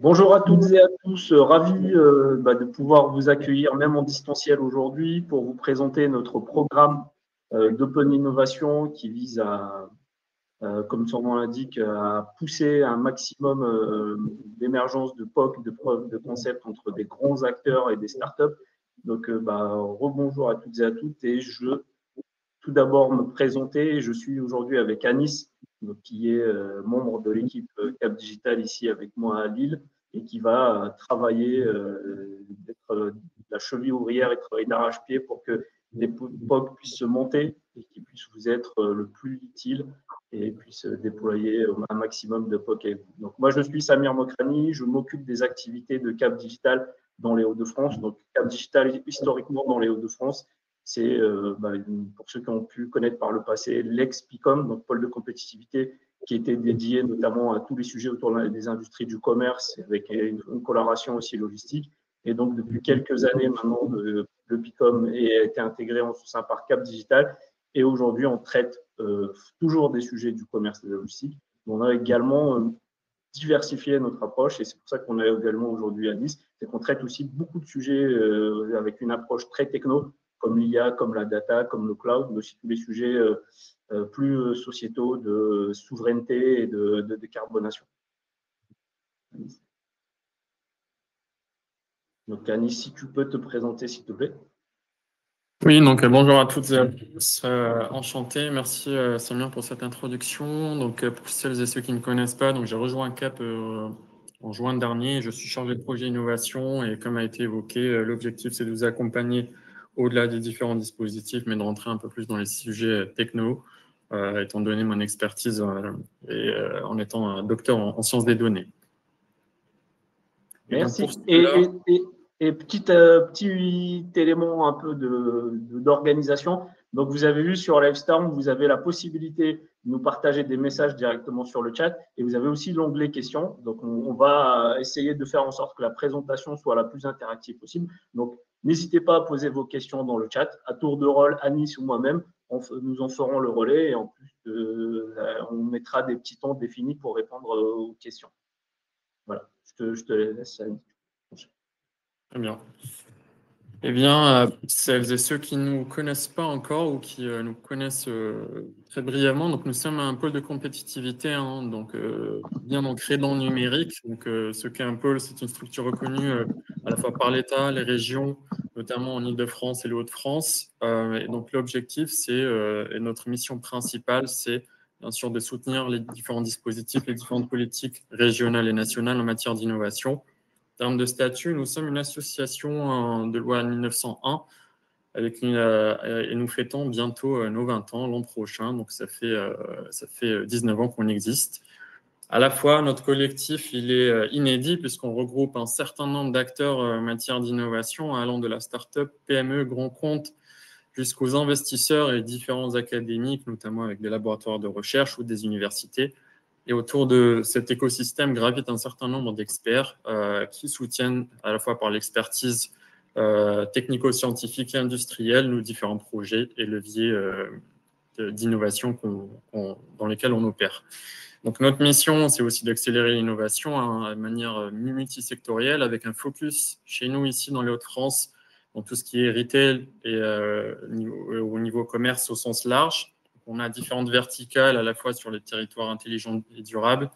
Bonjour à toutes et à tous, ravi de pouvoir vous accueillir même en distanciel aujourd'hui pour vous présenter notre programme d'Open Innovation qui vise à, comme son nom l'indique, à pousser un maximum d'émergence de POC, de preuves de concept entre des grands acteurs et des startups. Donc, rebonjour à toutes et à toutes et je tout d'abord me présenter. Je suis aujourd'hui avec Anis, donc, qui est membre de l'équipe Cap Digital ici avec moi à Lille et qui va travailler, d'être la cheville ouvrière et travailler d'arrache-pied pour que les POC puissent se monter et qu'ils puissent vous être le plus utile et puissent déployer un maximum de POC avec vous. Donc, moi, je suis Samir Mokrani, je m'occupe des activités de Cap Digital dans les Hauts-de-France. Donc, Cap Digital, historiquement, dans les Hauts-de-France, c'est, pour ceux qui ont pu connaître par le passé, l'ex-PICOM, donc pôle de compétitivité, qui était dédié notamment à tous les sujets autour des industries du commerce, avec une coloration aussi logistique. Et donc, depuis quelques années maintenant, le PICOM a été intégré en sein par Cap Digital. Et aujourd'hui, on traite toujours des sujets du commerce et de la logistique. On a également diversifié notre approche, et c'est pour ça qu'on est également aujourd'hui à Nice, c'est qu'on traite aussi beaucoup de sujets avec une approche très techno, comme l'IA, comme la data, comme le cloud, mais aussi tous les sujets plus sociétaux de souveraineté et de décarbonation. Donc, Anis, si tu peux te présenter, s'il te plaît. Oui, donc bonjour à toutes et à tous, enchanté, merci Samir pour cette introduction. Donc pour celles et ceux qui ne connaissent pas, donc j'ai rejoint CAP en juin dernier, je suis chargé de projet innovation et comme a été évoqué, l'objectif c'est de vous accompagner au-delà des différents dispositifs, mais de rentrer un peu plus dans les sujets techno, étant donné mon expertise et en étant un docteur en sciences des données. Merci. Et petit élément un peu d'organisation. Donc, vous avez vu sur Livestorm, vous avez la possibilité de nous partager des messages directement sur le chat et vous avez aussi l'onglet questions. Donc, on va essayer de faire en sorte que la présentation soit la plus interactive possible. Donc, n'hésitez pas à poser vos questions dans le chat. À tour de rôle, Anis ou moi-même, nous en ferons le relais et en plus, on mettra des petits temps définis pour répondre aux questions. Voilà, je te laisse. Très bien. Eh bien, celles et ceux qui ne nous connaissent pas encore ou qui nous connaissent très brièvement, donc nous sommes un pôle de compétitivité, hein, donc bien ancré dans le numérique. Donc, ce qu'est un pôle, c'est une structure reconnue à la fois par l'État, les régions, notamment en Île-de-France et les Hauts-de-France. Et donc, l'objectif, et notre mission principale, c'est bien sûr de soutenir les différents dispositifs, les différentes politiques régionales et nationales en matière d'innovation. En termes de statut, nous sommes une association de loi 1901 et nous fêtons bientôt nos 20 ans l'an prochain. Donc, ça fait 19 ans qu'on existe. À la fois, notre collectif, il est inédit puisqu'on regroupe un certain nombre d'acteurs en matière d'innovation, allant de la start-up, PME, grand compte, jusqu'aux investisseurs et différents académiques, notamment avec des laboratoires de recherche ou des universités. Et autour de cet écosystème gravitent un certain nombre d'experts qui soutiennent à la fois par l'expertise technico-scientifique et industrielle nos différents projets et leviers d'innovation dans lesquels on opère. Donc notre mission, c'est aussi d'accélérer l'innovation de manière multisectorielle avec un focus chez nous ici dans les Hauts-de-France, dans tout ce qui est retail et au niveau commerce au sens large. On a différentes verticales à la fois sur les territoires intelligents et durables,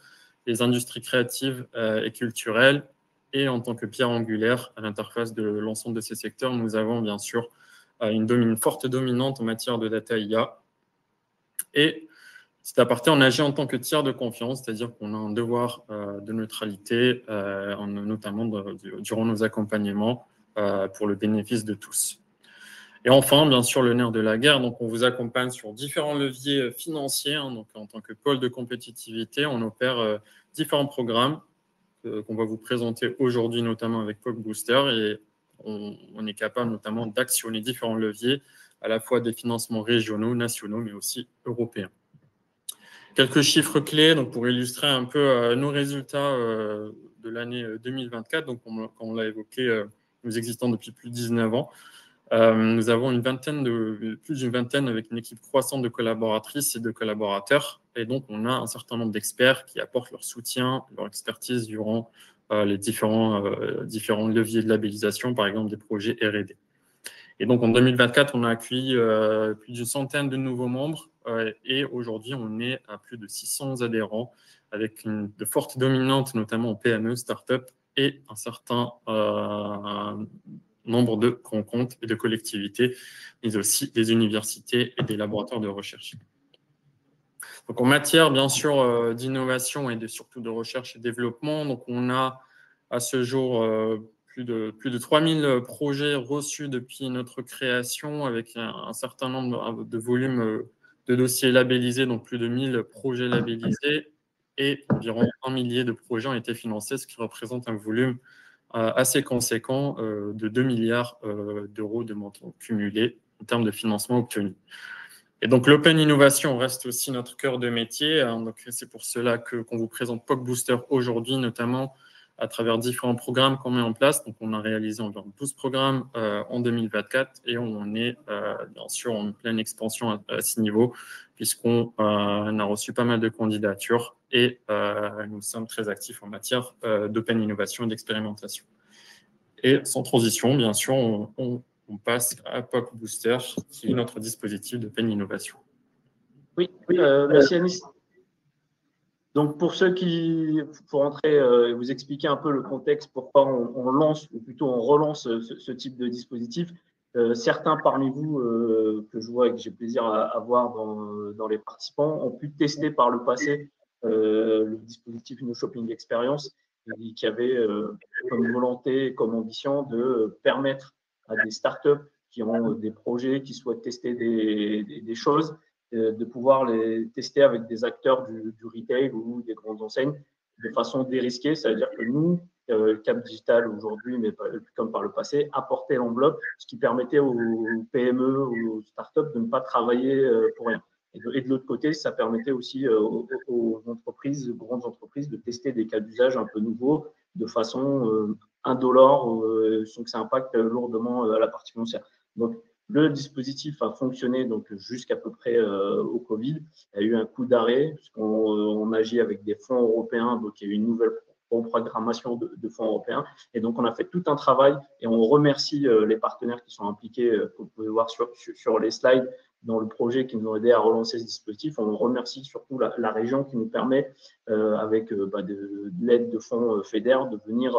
les industries créatives et culturelles, et en tant que pierre angulaire à l'interface de l'ensemble de ces secteurs, nous avons bien sûr une forte dominante en matière de data IA. Et cet aparté, on agit en tant que tiers de confiance, c'est-à-dire qu'on a un devoir de neutralité, notamment durant nos accompagnements pour le bénéfice de tous. Et enfin, bien sûr, le nerf de la guerre. Donc, on vous accompagne sur différents leviers financiers. Donc, en tant que pôle de compétitivité, on opère différents programmes qu'on va vous présenter aujourd'hui, notamment avec POC Booster. Et on est capable notamment d'actionner différents leviers, à la fois des financements régionaux, nationaux, mais aussi européens. Quelques chiffres clés donc, pour illustrer un peu nos résultats de l'année 2024. Donc, comme on l'a évoqué, nous existons depuis plus de 19 ans. Nous avons plus d'une vingtaine avec une équipe croissante de collaboratrices et de collaborateurs. Et donc, on a un certain nombre d'experts qui apportent leur soutien, leur expertise durant les différents leviers de labellisation, par exemple des projets R&D. Et donc, en 2024, on a accueilli plus d'une centaine de nouveaux membres et aujourd'hui, on est à plus de 600 adhérents avec de fortes dominantes, notamment en PME, start-up et un certain nombre de grands comptes et de collectivités, mais aussi des universités et des laboratoires de recherche. Donc, en matière, bien sûr, d'innovation et surtout de recherche et développement, donc on a à ce jour plus de 3000 projets reçus depuis notre création avec un certain nombre de volumes de dossiers labellisés, donc plus de 1000 projets labellisés et environ 1 millier de projets ont été financés, ce qui représente un volume assez conséquent de 2 milliards d'euros de montant cumulé en termes de financement obtenu. Et donc, l'Open Innovation reste aussi notre cœur de métier. Donc, c'est pour cela qu'on vous présente POC Booster aujourd'hui, notamment à travers différents programmes qu'on met en place. Donc, on a réalisé environ 12 programmes en 2024 et on est bien sûr en pleine expansion à ce niveau puisqu'on a reçu pas mal de candidatures et nous sommes très actifs en matière d'Open Innovation et d'expérimentation. Et sans transition, bien sûr, on passe à POC Booster, qui est notre dispositif d'Open Innovation. Oui, merci Anis. Donc pour ceux qui, pour entrer et vous expliquer un peu le contexte, pourquoi on lance, ou plutôt on relance ce type de dispositif, certains parmi vous que je vois et que j'ai plaisir à voir dans les participants ont pu tester par le passé le dispositif No Shopping Experience qui avait comme volonté, comme ambition de permettre à des startups qui ont des projets, qui souhaitent tester des choses, de pouvoir les tester avec des acteurs du retail ou des grandes enseignes de façon dérisquée. Ça veut dire que nous, Cap Digital aujourd'hui, mais comme par le passé, apportait l'enveloppe, ce qui permettait aux PME, aux startups de ne pas travailler pour rien. Et de l'autre côté, ça permettait aussi aux entreprises, aux grandes entreprises, de tester des cas d'usage un peu nouveaux de façon indolore, sans que ça impacte lourdement la partie financière. Donc, le dispositif a fonctionné donc jusqu'à peu près au Covid. Il y a eu un coup d'arrêt puisqu'on agit avec des fonds européens, donc il y a eu une nouvelle programmation de fonds européens. Et donc, on a fait tout un travail et on remercie les partenaires qui sont impliqués, que vous pouvez voir sur les slides, dans le projet qui nous ont aidé à relancer ce dispositif. On remercie surtout la région qui nous permet, avec de l'aide de fonds FEDER, de venir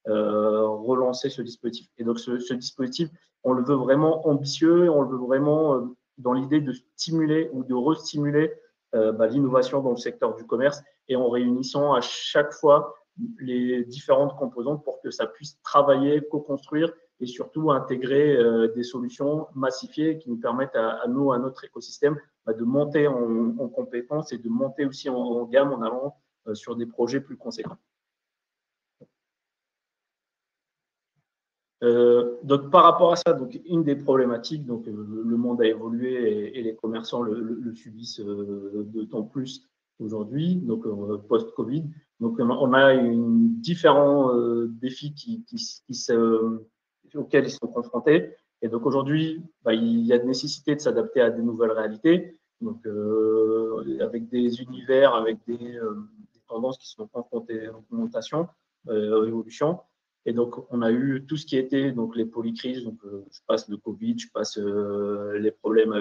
relancer ce dispositif. Et donc, ce dispositif, on le veut vraiment ambitieux, on le veut vraiment dans l'idée de stimuler ou de restimuler l'innovation dans le secteur du commerce et en réunissant à chaque fois les différentes composantes pour que ça puisse travailler, co-construire et surtout intégrer des solutions massifiées qui nous permettent à nous, à notre écosystème, de monter en compétences et de monter aussi en gamme en allant sur des projets plus conséquents. Donc par rapport à ça, donc une des problématiques, donc le monde a évolué et les commerçants le subissent d'autant plus aujourd'hui, donc post-Covid. Donc on a différents défis auxquels ils sont confrontés. Et donc aujourd'hui, il y a nécessité de s'adapter à des nouvelles réalités, donc avec des univers, avec des tendances qui sont confrontées en augmentation, évolution. Et donc, on a eu tout ce qui était donc les polycrises. Donc, je passe le Covid, je passe les problèmes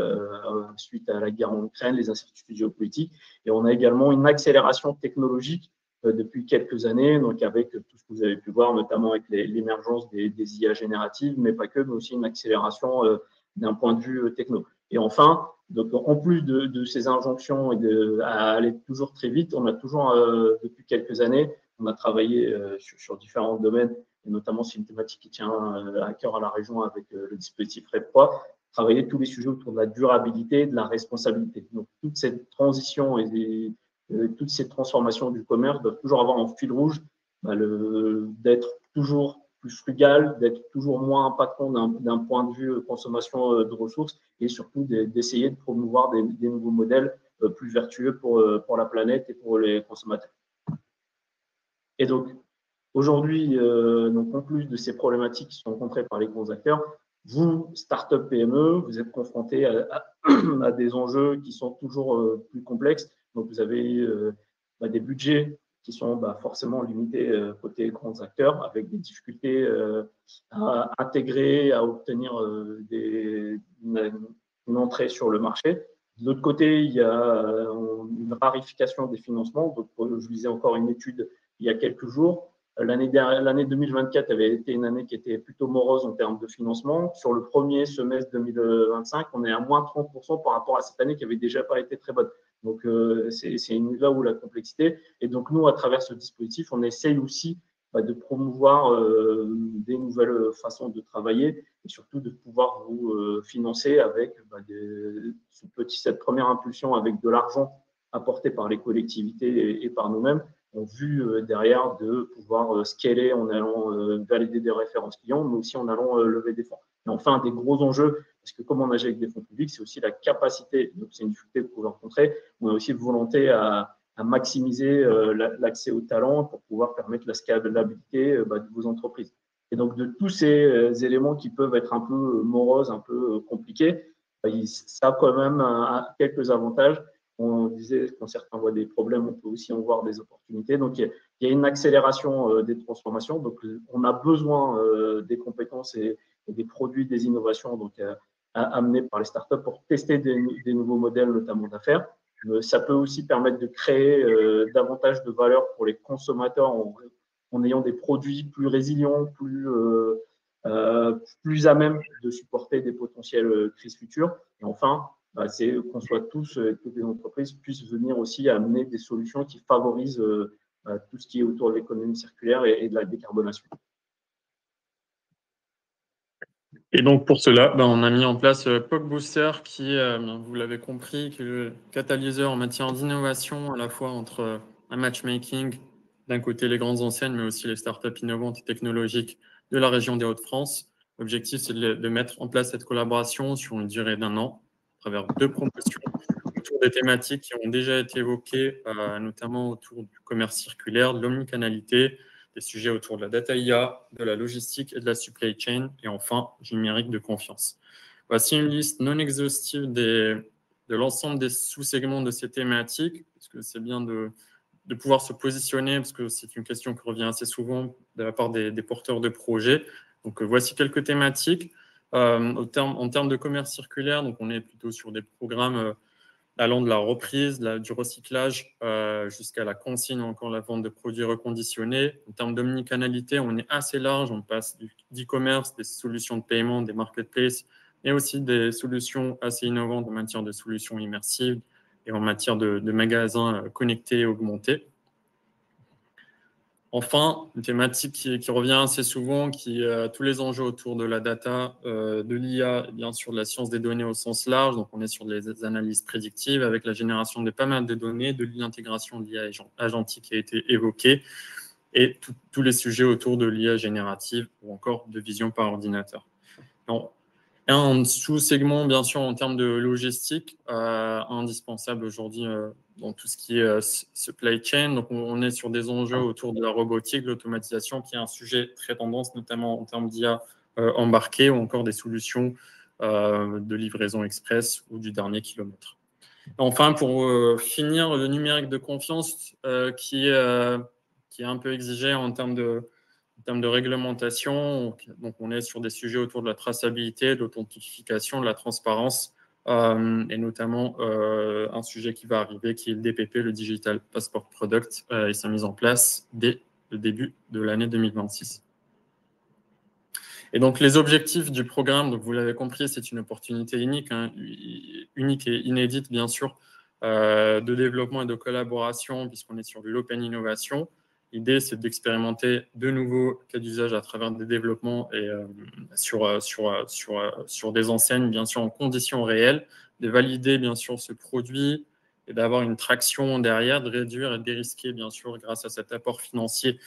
suite à la guerre en Ukraine, les incertitudes géopolitiques. Et on a également une accélération technologique depuis quelques années, donc avec tout ce que vous avez pu voir, notamment avec l'émergence des IA génératives, mais pas que, mais aussi une accélération d'un point de vue techno. Et enfin, donc, en plus de ces injonctions et à aller toujours très vite, on a toujours, depuis quelques années, on a travaillé sur différents domaines, et notamment c'est une thématique qui tient à cœur à la région avec le dispositif REP3, travailler tous les sujets autour de la durabilité et de la responsabilité. Donc, toute cette transition et toutes ces transformations du commerce doivent toujours avoir en fil rouge d'être toujours plus frugal, d'être toujours moins impactant d'un point de vue consommation de ressources et surtout d'essayer de promouvoir des nouveaux modèles plus vertueux pour la planète et pour les consommateurs. Et donc, aujourd'hui, en plus de ces problématiques qui sont rencontrées par les gros acteurs, vous, start-up PME, vous êtes confrontés à des enjeux qui sont toujours plus complexes. Donc, vous avez des budgets qui sont forcément limités côté grands acteurs, avec des difficultés à intégrer, à obtenir une entrée sur le marché. De l'autre côté, il y a une rarification des financements. Donc, je lisais encore une étude il y a quelques jours. L'année 2024 avait été une année qui était plutôt morose en termes de financement. Sur le premier semestre 2025, on est à moins 30% par rapport à cette année qui avait déjà pas été très bonne. Donc, c'est là où la complexité. Et donc, nous, à travers ce dispositif, on essaye aussi de promouvoir des nouvelles façons de travailler et surtout de pouvoir vous financer avec cette première impulsion avec de l'argent apporté par les collectivités et par nous-mêmes, en vue derrière de pouvoir scaler en allant valider des références clients, mais aussi en allant lever des fonds. Et enfin, des gros enjeux, parce que comme on agit avec des fonds publics, c'est aussi la capacité, donc c'est une difficulté que vous pouvez rencontrer, on a aussi volonté à maximiser l'accès aux talents pour pouvoir permettre la scalabilité de vos entreprises. Et donc, de tous ces éléments qui peuvent être un peu moroses, un peu compliqués, ça a quand même quelques avantages. On disait, quand certains voient des problèmes, on peut aussi en voir des opportunités. Donc, il y a une accélération des transformations. Donc, on a besoin des compétences et des produits, des innovations donc, amenées par les startups pour tester des nouveaux modèles, notamment d'affaires. Ça peut aussi permettre de créer davantage de valeur pour les consommateurs en ayant des produits plus résilients, plus à même de supporter des potentielles crises futures. Et enfin, c'est qu'on soit tous, que les entreprises puissent venir aussi amener des solutions qui favorisent tout ce qui est autour de l'économie circulaire et de la décarbonation. Et donc pour cela, on a mis en place POC Booster qui, vous l'avez compris, qui est le catalyseur en matière d'innovation à la fois entre un matchmaking, d'un côté les grandes enseignes, mais aussi les startups innovantes et technologiques de la région des Hauts-de-France. L'objectif, c'est de mettre en place cette collaboration sur une durée d'1 an, à travers 2 promotions autour des thématiques qui ont déjà été évoquées, notamment autour du commerce circulaire, de l'omnicanalité, des sujets autour de la data IA, de la logistique et de la supply chain, et enfin, du numérique de confiance. Voici une liste non exhaustive de l'ensemble des sous-segments de ces thématiques, parce que c'est bien de pouvoir se positionner, parce que c'est une question qui revient assez souvent de la part des porteurs de projets. Donc, voici quelques thématiques. En termes de commerce circulaire, donc on est plutôt sur des programmes allant de la reprise, du recyclage jusqu'à la consigne ou encore la vente de produits reconditionnés. En termes d'omnicanalité, on est assez large. On passe d'e-commerce, des solutions de paiement, des marketplaces, mais aussi des solutions assez innovantes en matière de solutions immersives et en matière de magasins connectés et augmentés. Enfin, une thématique qui revient assez souvent, qui a tous les enjeux autour de la data, de l'IA, bien sûr de la science des données au sens large. Donc, on est sur des analyses prédictives avec la génération de pas mal de données, de l'intégration de l'IA agentique qui a été évoquée et tous les sujets autour de l'IA générative ou encore de vision par ordinateur. Donc, un sous-segment, bien sûr, en termes de logistique, indispensable aujourd'hui dans tout ce qui est supply chain. Donc, on est sur des enjeux autour de la robotique, de l'automatisation, qui est un sujet très tendance, notamment en termes d'IA embarquée ou encore des solutions de livraison express ou du dernier kilomètre. Enfin, pour finir, le numérique de confiance qui est un peu exigé en termes de réglementation. Donc, on est sur des sujets autour de la traçabilité, de l'authentification, de la transparence, et notamment un sujet qui va arriver, qui est le DPP, le Digital Passport Product, et sa mise en place dès le début de l'année 2026. Et donc, les objectifs du programme, donc vous l'avez compris, c'est une opportunité unique, unique et inédite, bien sûr, de développement et de collaboration, puisqu'on est sur de l'open innovation. L'idée, c'est d'expérimenter de nouveaux cas d'usage à travers des développements et sur des enseignes, bien sûr, en conditions réelles, de valider, bien sûr, ce produit et d'avoir une traction derrière, de réduire et de dérisquer, bien sûr, grâce à cet apport financier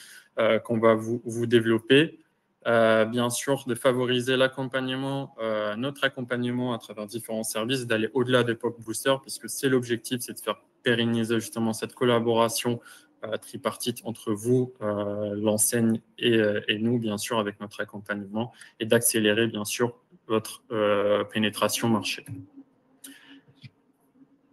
qu'on va vous développer. Bien sûr, de favoriser l'accompagnement, notre accompagnement à travers différents services, d'aller au-delà des POC Boosters, puisque c'est l'objectif, c'est de faire pérenniser justement cette collaboration tripartite entre vous, l'enseigne et nous, bien sûr, avec notre accompagnement, et d'accélérer, bien sûr, votre pénétration marché.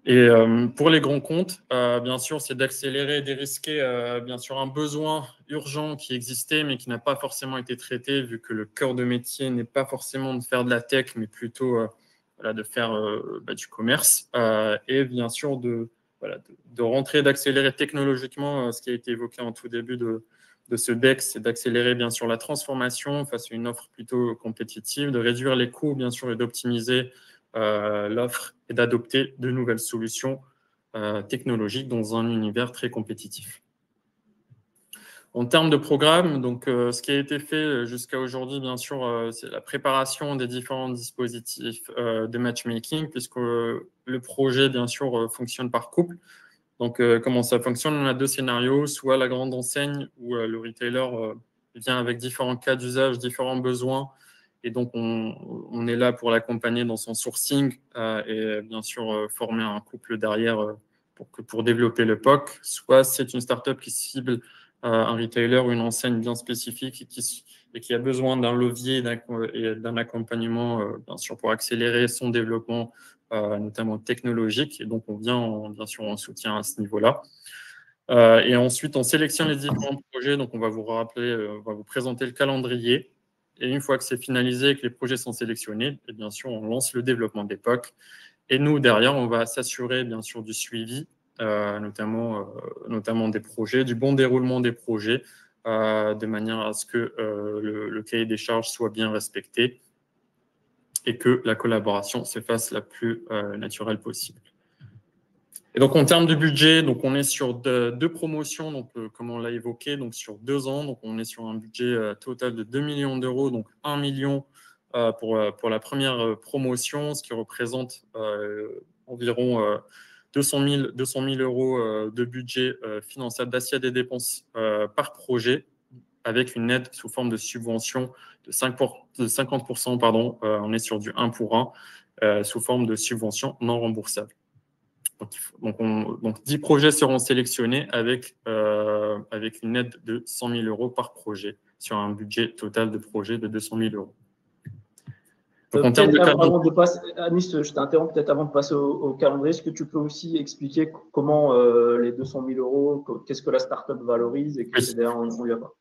Et pour les grands comptes, bien sûr, c'est d'accélérer et dérisquer bien sûr un besoin urgent qui existait mais qui n'a pas forcément été traité vu que le cœur de métier n'est pas forcément de faire de la tech mais plutôt voilà, de faire du commerce et bien sûr de rentrer, d'accélérer technologiquement ce qui a été évoqué en tout début de ce deck, c'est d'accélérer bien sûr la transformation face à une offre plutôt compétitive, de réduire les coûts bien sûr et d'optimiser l'offre et d'adopter de nouvelles solutions technologiques dans un univers très compétitif. En termes de programme, donc, ce qui a été fait jusqu'à aujourd'hui, bien sûr, c'est la préparation des différents dispositifs de matchmaking, puisque le projet, bien sûr, fonctionne par couple. Donc, comment ça fonctionne? On a deux scénarios, soit la grande enseigne où le retailer vient avec différents cas d'usage, différents besoins, et donc on est là pour l'accompagner dans son sourcing et bien sûr former un couple derrière pour développer le POC. Soit c'est une startup qui cible un retailer ou une enseigne bien spécifique et qui a besoin d'un levier et d'un accompagnement bien sûr pour accélérer son développement notamment technologique. Et donc on vient bien sûr en soutien à ce niveau-là. Et ensuite, on sélectionne les différents projets. Donc, on va vous rappeler, on va vous présenter le calendrier. Et une fois que c'est finalisé et que les projets sont sélectionnés, et bien sûr, on lance le développement des POC. Et nous, derrière, on va s'assurer, bien sûr, du suivi, notamment des projets, du bon déroulement des projets, de manière à ce que le cahier des charges soit bien respecté et que la collaboration se fasse la plus naturelle possible. Et donc, en termes de budget, donc on est sur deux promotions, donc, comme on l'a évoqué, donc sur 2 ans. Donc, on est sur un budget total de 2 millions d'euros, donc 1 million pour la première promotion, ce qui représente environ 200 000 euros de budget finançable d'assiette des dépenses par projet, avec une aide sous forme de subvention de 50%, pardon, on est sur du 1 pour 1, sous forme de subvention non remboursable. Donc 10 projets seront sélectionnés avec une aide de 100 000 euros par projet sur un budget total de projet de 200 000 euros. Donc, en termes de avant de passer, Anis, je t'interromps peut-être avant de passer au calendrier. Est-ce que tu peux aussi expliquer comment les 200 000 euros, qu'est-ce que la startup valorise et qu'est-ce que derrière on lui a pas?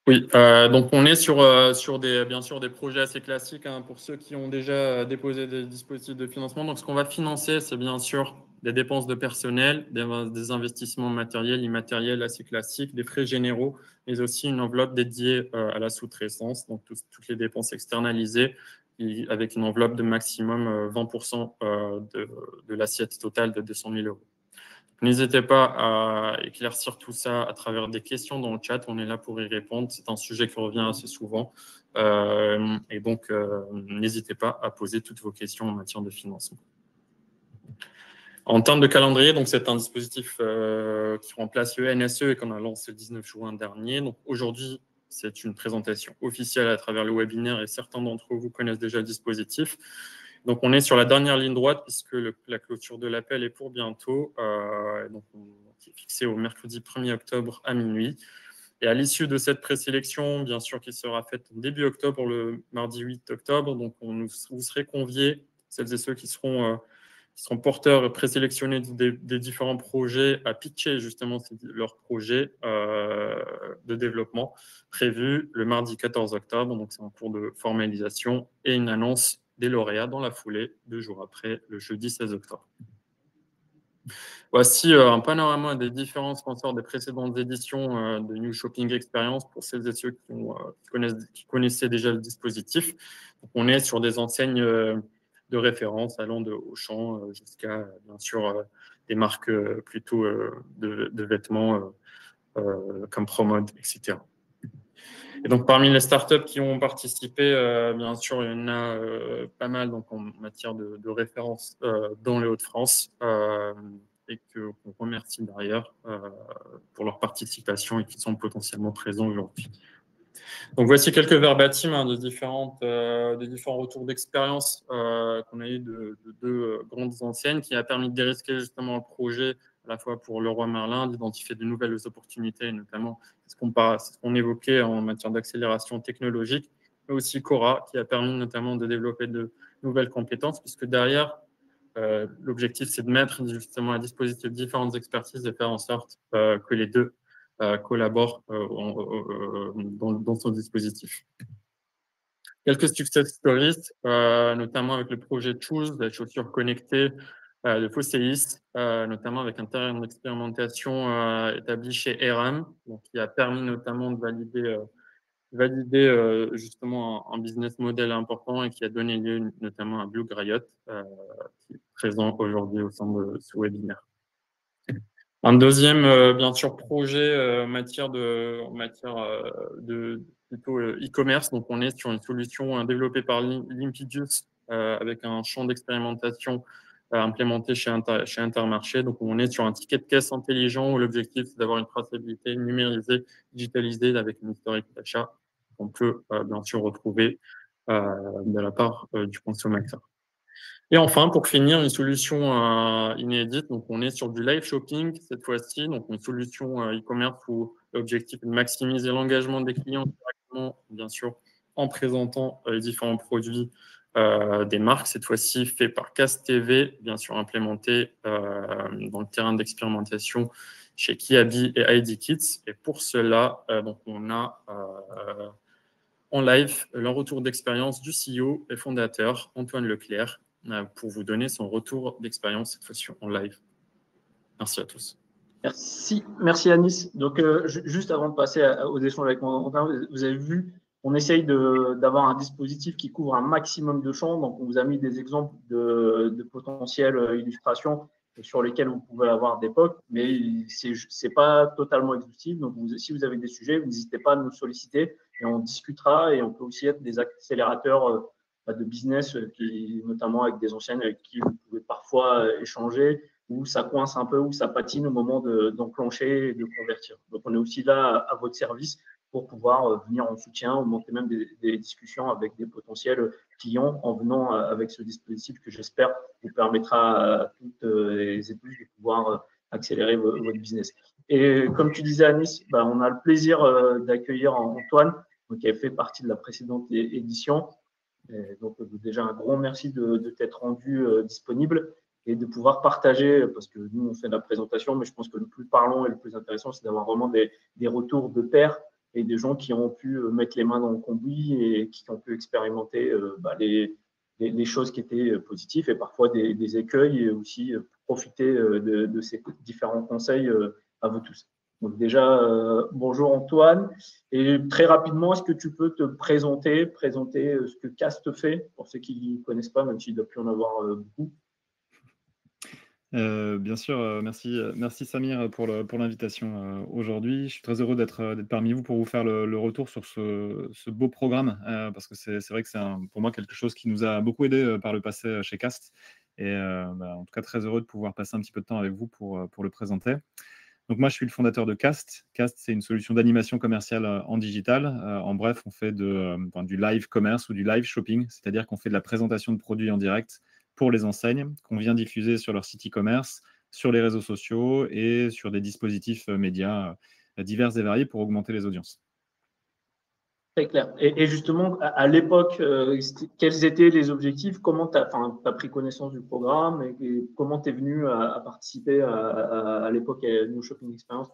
Oui, donc on est sur bien sûr des projets assez classiques pour ceux qui ont déjà déposé des dispositifs de financement. Donc ce qu'on va financer, c'est bien sûr des dépenses de personnel, des investissements matériels, immatériels assez classiques, des frais généraux, mais aussi une enveloppe dédiée à la sous-traitance, donc toutes les dépenses externalisées, avec une enveloppe de maximum 20% de l'assiette totale de 200 000 euros. N'hésitez pas à éclaircir tout ça à travers des questions dans le chat. On est là pour y répondre. C'est un sujet qui revient assez souvent. Et donc, n'hésitez pas à poser toutes vos questions en matière de financement. En termes de calendrier, donc c'est un dispositif qui remplace le NSE et qu'on a lancé le 19 juin dernier. Donc aujourd'hui, c'est une présentation officielle à travers le webinaire et certains d'entre vous connaissent déjà le dispositif. Donc, on est sur la dernière ligne droite puisque la clôture de l'appel est pour bientôt, qui est fixée au mercredi 1er octobre à minuit. Et à l'issue de cette présélection, bien sûr, qui sera faite début octobre, le mardi 8 octobre, donc vous serez conviés, celles et ceux qui seront porteurs présélectionnés des différents projets, à pitcher justement leurs projets de développement prévus le mardi 14 octobre. Donc, c'est en cours de formalisation et une annonce des lauréats dans la foulée, 2 jours après, le jeudi 16 octobre. Voici un panorama des différents sponsors des précédentes éditions de New Shopping Experience pour celles et ceux qui connaissaient déjà le dispositif. Donc, on est sur des enseignes de référence allant de Auchan jusqu'à, bien sûr, des marques plutôt de vêtements comme Promode, etc. Et donc, parmi les startups qui ont participé, bien sûr, il y en a pas mal donc, en matière de référence dans les Hauts-de-France et qu'on remercie d'ailleurs pour leur participation et qui sont potentiellement présents aujourd'hui. Donc, voici quelques verbatims de différents retours d'expérience qu'on a eu de 2 grandes enseignes qui a permis de dérisquer justement le projet à la fois pour Leroy Merlin, d'identifier de nouvelles opportunités, notamment ce qu'on évoquait en matière d'accélération technologique, mais aussi Cora, qui a permis notamment de développer de nouvelles compétences, puisque derrière, l'objectif, c'est de mettre justement à disposition différentes expertises et faire en sorte que les deux collaborent dans son dispositif. Quelques success stories, notamment avec le projet Choose, la chaussure connectée de Fosseis, notamment avec un terrain d'expérimentation établi chez RM, donc qui a permis notamment de valider justement un business model important et qui a donné lieu notamment à Blue Riot, qui est présent aujourd'hui au sein de ce webinaire. Un deuxième, bien sûr, projet matière de plutôt e-commerce. Donc, on est sur une solution développée par Limpidius avec un champ d'expérimentation implémenté chez Intermarché. Donc, on est sur un ticket de caisse intelligent où l'objectif, c'est d'avoir une traçabilité numérisée, digitalisée avec une historique d'achat qu'on peut bien sûr retrouver de la part du consommateur. Et enfin, pour finir, une solution inédite. Donc, on est sur du live shopping cette fois-ci. Donc, une solution e-commerce où l'objectif est de maximiser l'engagement des clients directement, bien sûr, en présentant les différents produits des marques. Cette fois-ci, fait par Cast TV, bien sûr, implémenté dans le terrain d'expérimentation chez Kiabi et ID Kids. Et pour cela, donc, on a en live le retour d'expérience du CEO et fondateur, Antoine Leclerc, pour vous donner son retour d'expérience, cette fois-ci en live. Merci à tous. Merci Anis. Donc, juste avant de passer aux échanges avec Antoine, vous avez vu, on essaye d'avoir un dispositif qui couvre un maximum de champs. Donc, on vous a mis des exemples de potentielles illustrations sur lesquelles vous pouvez avoir des POC, mais ce n'est pas totalement exhaustif. Donc, si vous avez des sujets, n'hésitez pas à nous solliciter et on discutera. Et on peut aussi être des accélérateurs de business, notamment avec des anciennes avec qui vous pouvez parfois échanger, où ça coince un peu, où ça patine au moment d'enclencher et de convertir. Donc, on est aussi là à votre service pour pouvoir venir en soutien ou monter même des discussions avec des potentiels clients en venant avec ce dispositif que j'espère vous permettra à toutes les épouses de pouvoir accélérer votre business. Et comme tu disais, Anis, on a le plaisir d'accueillir Antoine, qui a fait partie de la précédente édition. Et donc, déjà, un grand merci de t'être rendu disponible et de pouvoir partager, parce que nous, on fait la présentation, mais je pense que le plus parlant et le plus intéressant, c'est d'avoir vraiment des retours de pairs et des gens qui ont pu mettre les mains dans le cambouis et qui ont pu expérimenter les choses qui étaient positives et parfois des écueils et aussi profiter de ces différents conseils à vous tous. Donc déjà, bonjour Antoine. Et très rapidement, est-ce que tu peux te présenter ce que Cast fait, pour ceux qui ne connaissent pas, même s'il doit plus en avoir beaucoup. Bien sûr, merci Samir pour l'invitation aujourd'hui. Je suis très heureux d'être parmi vous pour vous faire le retour sur ce beau programme, parce que c'est vrai que c'est pour moi quelque chose qui nous a beaucoup aidé par le passé chez Cast. Et en tout cas, très heureux de pouvoir passer un petit peu de temps avec vous pour le présenter. Donc moi, je suis le fondateur de Cast. Cast, c'est une solution d'animation commerciale en digital. En bref, on fait du live commerce ou du live shopping, c'est-à-dire qu'on fait de la présentation de produits en direct pour les enseignes, qu'on vient diffuser sur leur site e-commerce, sur les réseaux sociaux et sur des dispositifs médias divers et variés pour augmenter les audiences. Très clair. Et justement, à l'époque, quels étaient les objectifs? Comment tu as pris connaissance du programme et comment tu es venu à participer à l'époque à New Shopping Experience?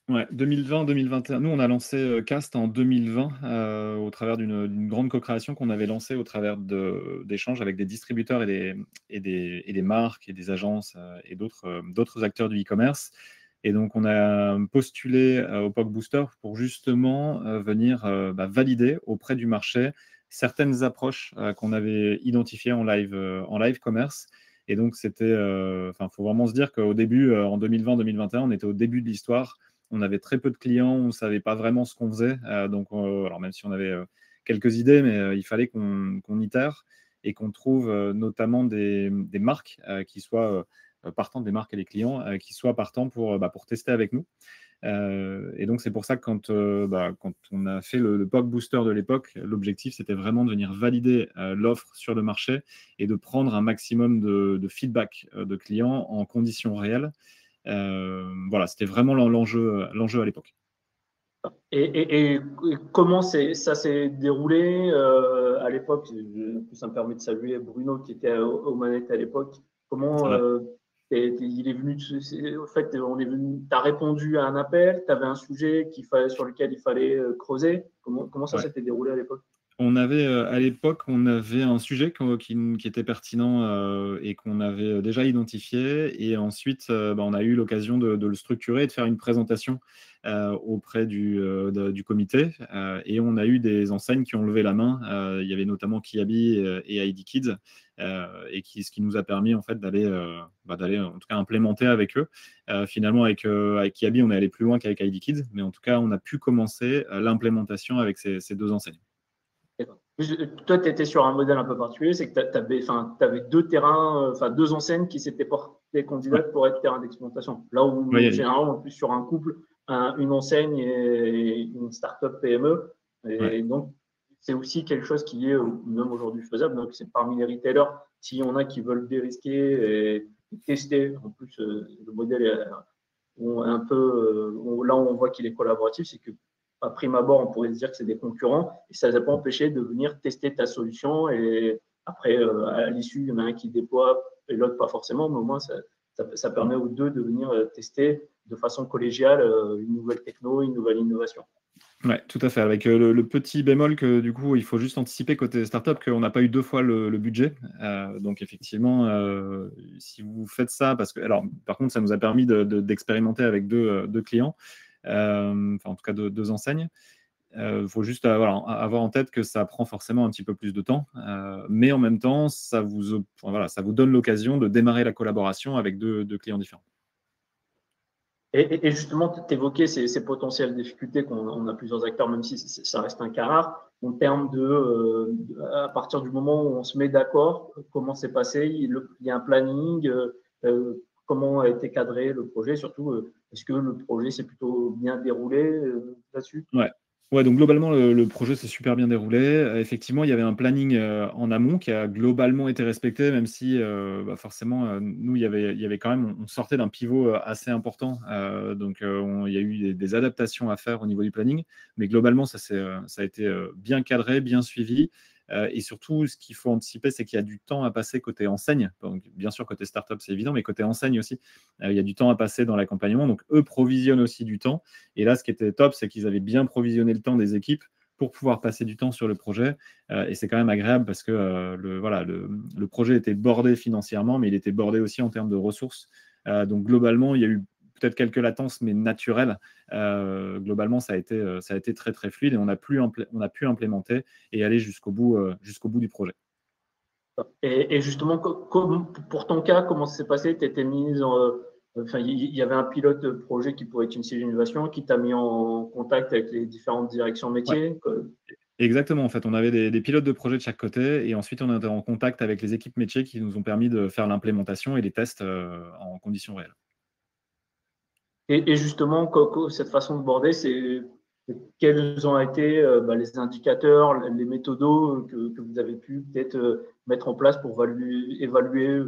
Ouais, 2020-2021. Nous, on a lancé Cast en 2020 au travers d'une grande co-création qu'on avait lancée au travers d'échanges avec des distributeurs et des marques et des agences et d'autres acteurs du e-commerce. Et donc, on a postulé au POC Booster pour justement venir valider auprès du marché certaines approches qu'on avait identifiées en live commerce. Et donc, faut vraiment se dire qu'au début, en 2020-2021, on était au début de l'histoire. On avait très peu de clients, on ne savait pas vraiment ce qu'on faisait. Alors même si on avait quelques idées, mais il fallait qu'on itère et qu'on trouve notamment des marques qui soient partant des marques et les clients qui soient partants pour tester avec nous. Et donc, c'est pour ça que quand on a fait le POC Booster de l'époque, l'objectif, c'était vraiment de venir valider l'offre sur le marché et de prendre un maximum de feedback de clients en conditions réelles. Voilà, c'était vraiment l'enjeu à l'époque. Et comment ça s'est déroulé à l'époque? Ça me permet de saluer Bruno qui était aux manettes à l'époque, Comment il est venu, au fait, tu as répondu à un appel, tu avais un sujet sur lequel il fallait creuser. Comment ça s'était déroulé à l'époque? On avait, à l'époque, on avait un sujet qui était pertinent et qu'on avait déjà identifié. Et ensuite, on a eu l'occasion de le structurer et de faire une présentation auprès du comité. Et on a eu des enseignes qui ont levé la main. Il y avait notamment Kiabi et ID Kids, et ce qui nous a permis en fait d'aller en tout cas implémenter avec eux. Finalement, avec Kiabi, on est allé plus loin qu'avec ID Kids, mais en tout cas, on a pu commencer l'implémentation avec ces deux enseignes. Toi, tu étais sur un modèle un peu particulier, c'est que tu avais deux terrains, deux enseignes qui s'étaient portées candidates pour être terrain d'expérimentation. Là où, généralement, on est plus sur un couple, une enseigne et une start-up PME. Et donc, c'est aussi quelque chose qui est même aujourd'hui faisable. Donc, c'est parmi les retailers, s'il y en a qui veulent dérisquer et tester, en plus, le modèle est un peu, là où on voit qu'il est collaboratif, c'est que à prime abord, on pourrait se dire que c'est des concurrents et ça ne va pas empêcher de venir tester ta solution. Et après, à l'issue, il y en a un qui déploie et l'autre pas forcément, mais au moins, ça permet aux deux de venir tester de façon collégiale une nouvelle techno, une nouvelle innovation. Oui, tout à fait. Avec le petit bémol que du coup, il faut juste anticiper côté startup qu'on n'a pas eu 2 fois le budget. Donc effectivement, si vous faites ça, parce que alors par contre, ça nous a permis d'expérimenter avec deux clients, en tout cas deux enseignes. Faut juste avoir en tête que ça prend forcément un petit peu plus de temps, mais en même temps, ça vous donne l'occasion de démarrer la collaboration avec deux clients différents. Et justement, tu évoquais ces potentielles difficultés qu'on a plusieurs acteurs, même si ça reste un cas rare, en termes à partir du moment où on se met d'accord, comment c'est passé, il y a un planning, comment a été cadré le projet, surtout, est-ce que le projet s'est plutôt bien déroulé là-dessus? Ouais, donc globalement, le projet s'est super bien déroulé. Effectivement, il y avait un planning en amont qui a globalement été respecté, même si forcément, nous, il y avait quand même, on sortait d'un pivot assez important. Donc, il y a eu des adaptations à faire au niveau du planning. Mais globalement, ça a été bien cadré, bien suivi. Et surtout, ce qu'il faut anticiper, c'est qu'il y a du temps à passer côté enseigne. Donc, bien sûr, côté startup, c'est évident, mais côté enseigne aussi, il y a du temps à passer dans l'accompagnement. Donc, eux provisionnent aussi du temps. Et là, ce qui était top, c'est qu'ils avaient bien provisionné le temps des équipes pour pouvoir passer du temps sur le projet. Et c'est quand même agréable parce que le projet était bordé financièrement, mais il était bordé aussi en termes de ressources. Donc, globalement, il y a eu peut-être quelques latences, mais naturelles. Globalement, ça a été très, très fluide et on a pu implémenter et aller jusqu'au bout du projet. Et justement, pour ton cas, comment ça s'est passé? Tu étais mise il y avait un pilote de projet qui pourrait être une cellule d'innovation qui t'a mis en contact avec les différentes directions métiers. Ouais. Exactement, en fait, on avait des pilotes de projet de chaque côté et ensuite on était en contact avec les équipes métiers qui nous ont permis de faire l'implémentation et les tests en conditions réelles. Et justement, cette façon de border, quels ont été les indicateurs, les méthodos que vous avez pu peut-être mettre en place pour évaluer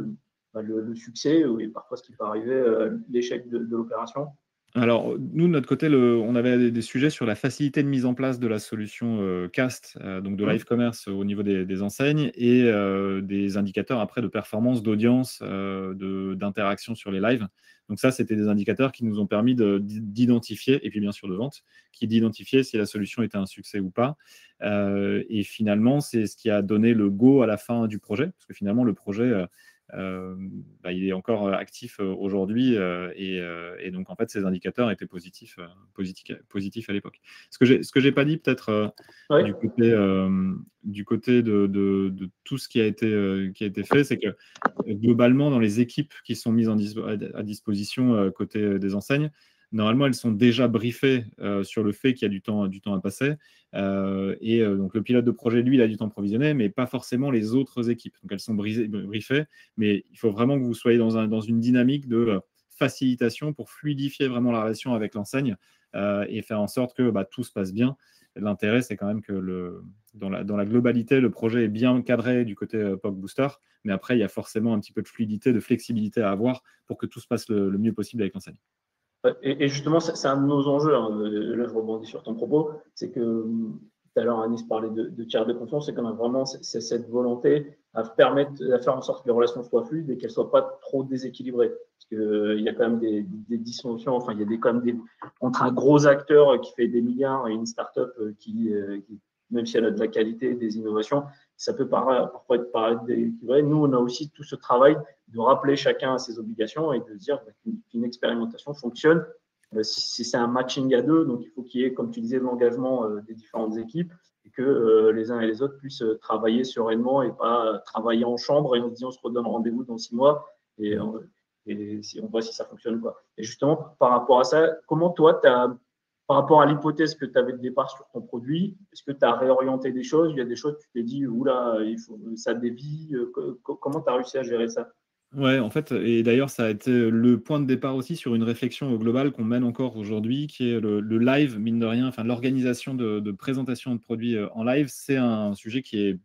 le succès et parfois ce qui peut arriver, l'échec de l'opération? Alors, nous, de notre côté, on avait des sujets sur la facilité de mise en place de la solution CAST, donc de live commerce au niveau des enseignes, et des indicateurs après de performance, d'audience, d'interaction sur les lives. Donc ça, c'était des indicateurs qui nous ont permis d'identifier, et puis bien sûr de vente, d'identifier si la solution était un succès ou pas. Et finalement, c'est ce qui a donné le go à la fin du projet, parce que finalement, le projet... il est encore actif aujourd'hui et donc en fait ces indicateurs étaient positifs à l'époque. Ce que j'ai pas dit peut-être du côté de tout ce qui a été fait, c'est que globalement dans les équipes qui sont mises à disposition côté des enseignes, normalement, elles sont déjà briefées sur le fait qu'il y a du temps à passer. Donc, le pilote de projet, lui, il a du temps provisionné, mais pas forcément les autres équipes. Donc, elles sont briefées, mais il faut vraiment que vous soyez dans une dynamique de facilitation pour fluidifier vraiment la relation avec l'enseigne et faire en sorte que tout se passe bien. L'intérêt, c'est quand même que dans la globalité, le projet est bien cadré du côté POC Booster, mais après, il y a forcément un petit peu de fluidité, de flexibilité à avoir pour que tout se passe le mieux possible avec l'enseigne. Et justement, c'est un de nos enjeux, hein. Là, je rebondis sur ton propos, c'est que tout à l'heure, Anis parlait de tiers de confiance, c'est quand même vraiment cette volonté à faire en sorte que les relations soient fluides et qu'elles ne soient pas trop déséquilibrées. Parce qu'il y a quand même des dysfonctions, enfin, il y a quand même entre un gros acteur qui fait des milliards et une start-up qui, même si elle a de la qualité, des innovations, ça peut parfois paraître déséquilibré. Nous, on a aussi tout ce travail de rappeler chacun à ses obligations et de se dire qu'une expérimentation fonctionne. Si c'est un matching à deux, donc il faut qu'il y ait, comme tu disais, l'engagement des différentes équipes et que les uns et les autres puissent travailler sereinement et pas travailler en chambre et on se dit on se redonne rendez-vous dans 6 mois et si on voit si ça fonctionne quoi. Et justement, par rapport à ça, comment toi, par rapport à l'hypothèse que tu avais de départ sur ton produit, est-ce que tu as réorienté des choses? Il y a des choses, tu t'es dit, oula, ça dévie. Comment tu as réussi à gérer ça? Ouais, en fait, et d'ailleurs, ça a été le point de départ aussi sur une réflexion globale qu'on mène encore aujourd'hui, qui est le live, mine de rien, enfin l'organisation de présentation de produits en live, c'est un sujet qui est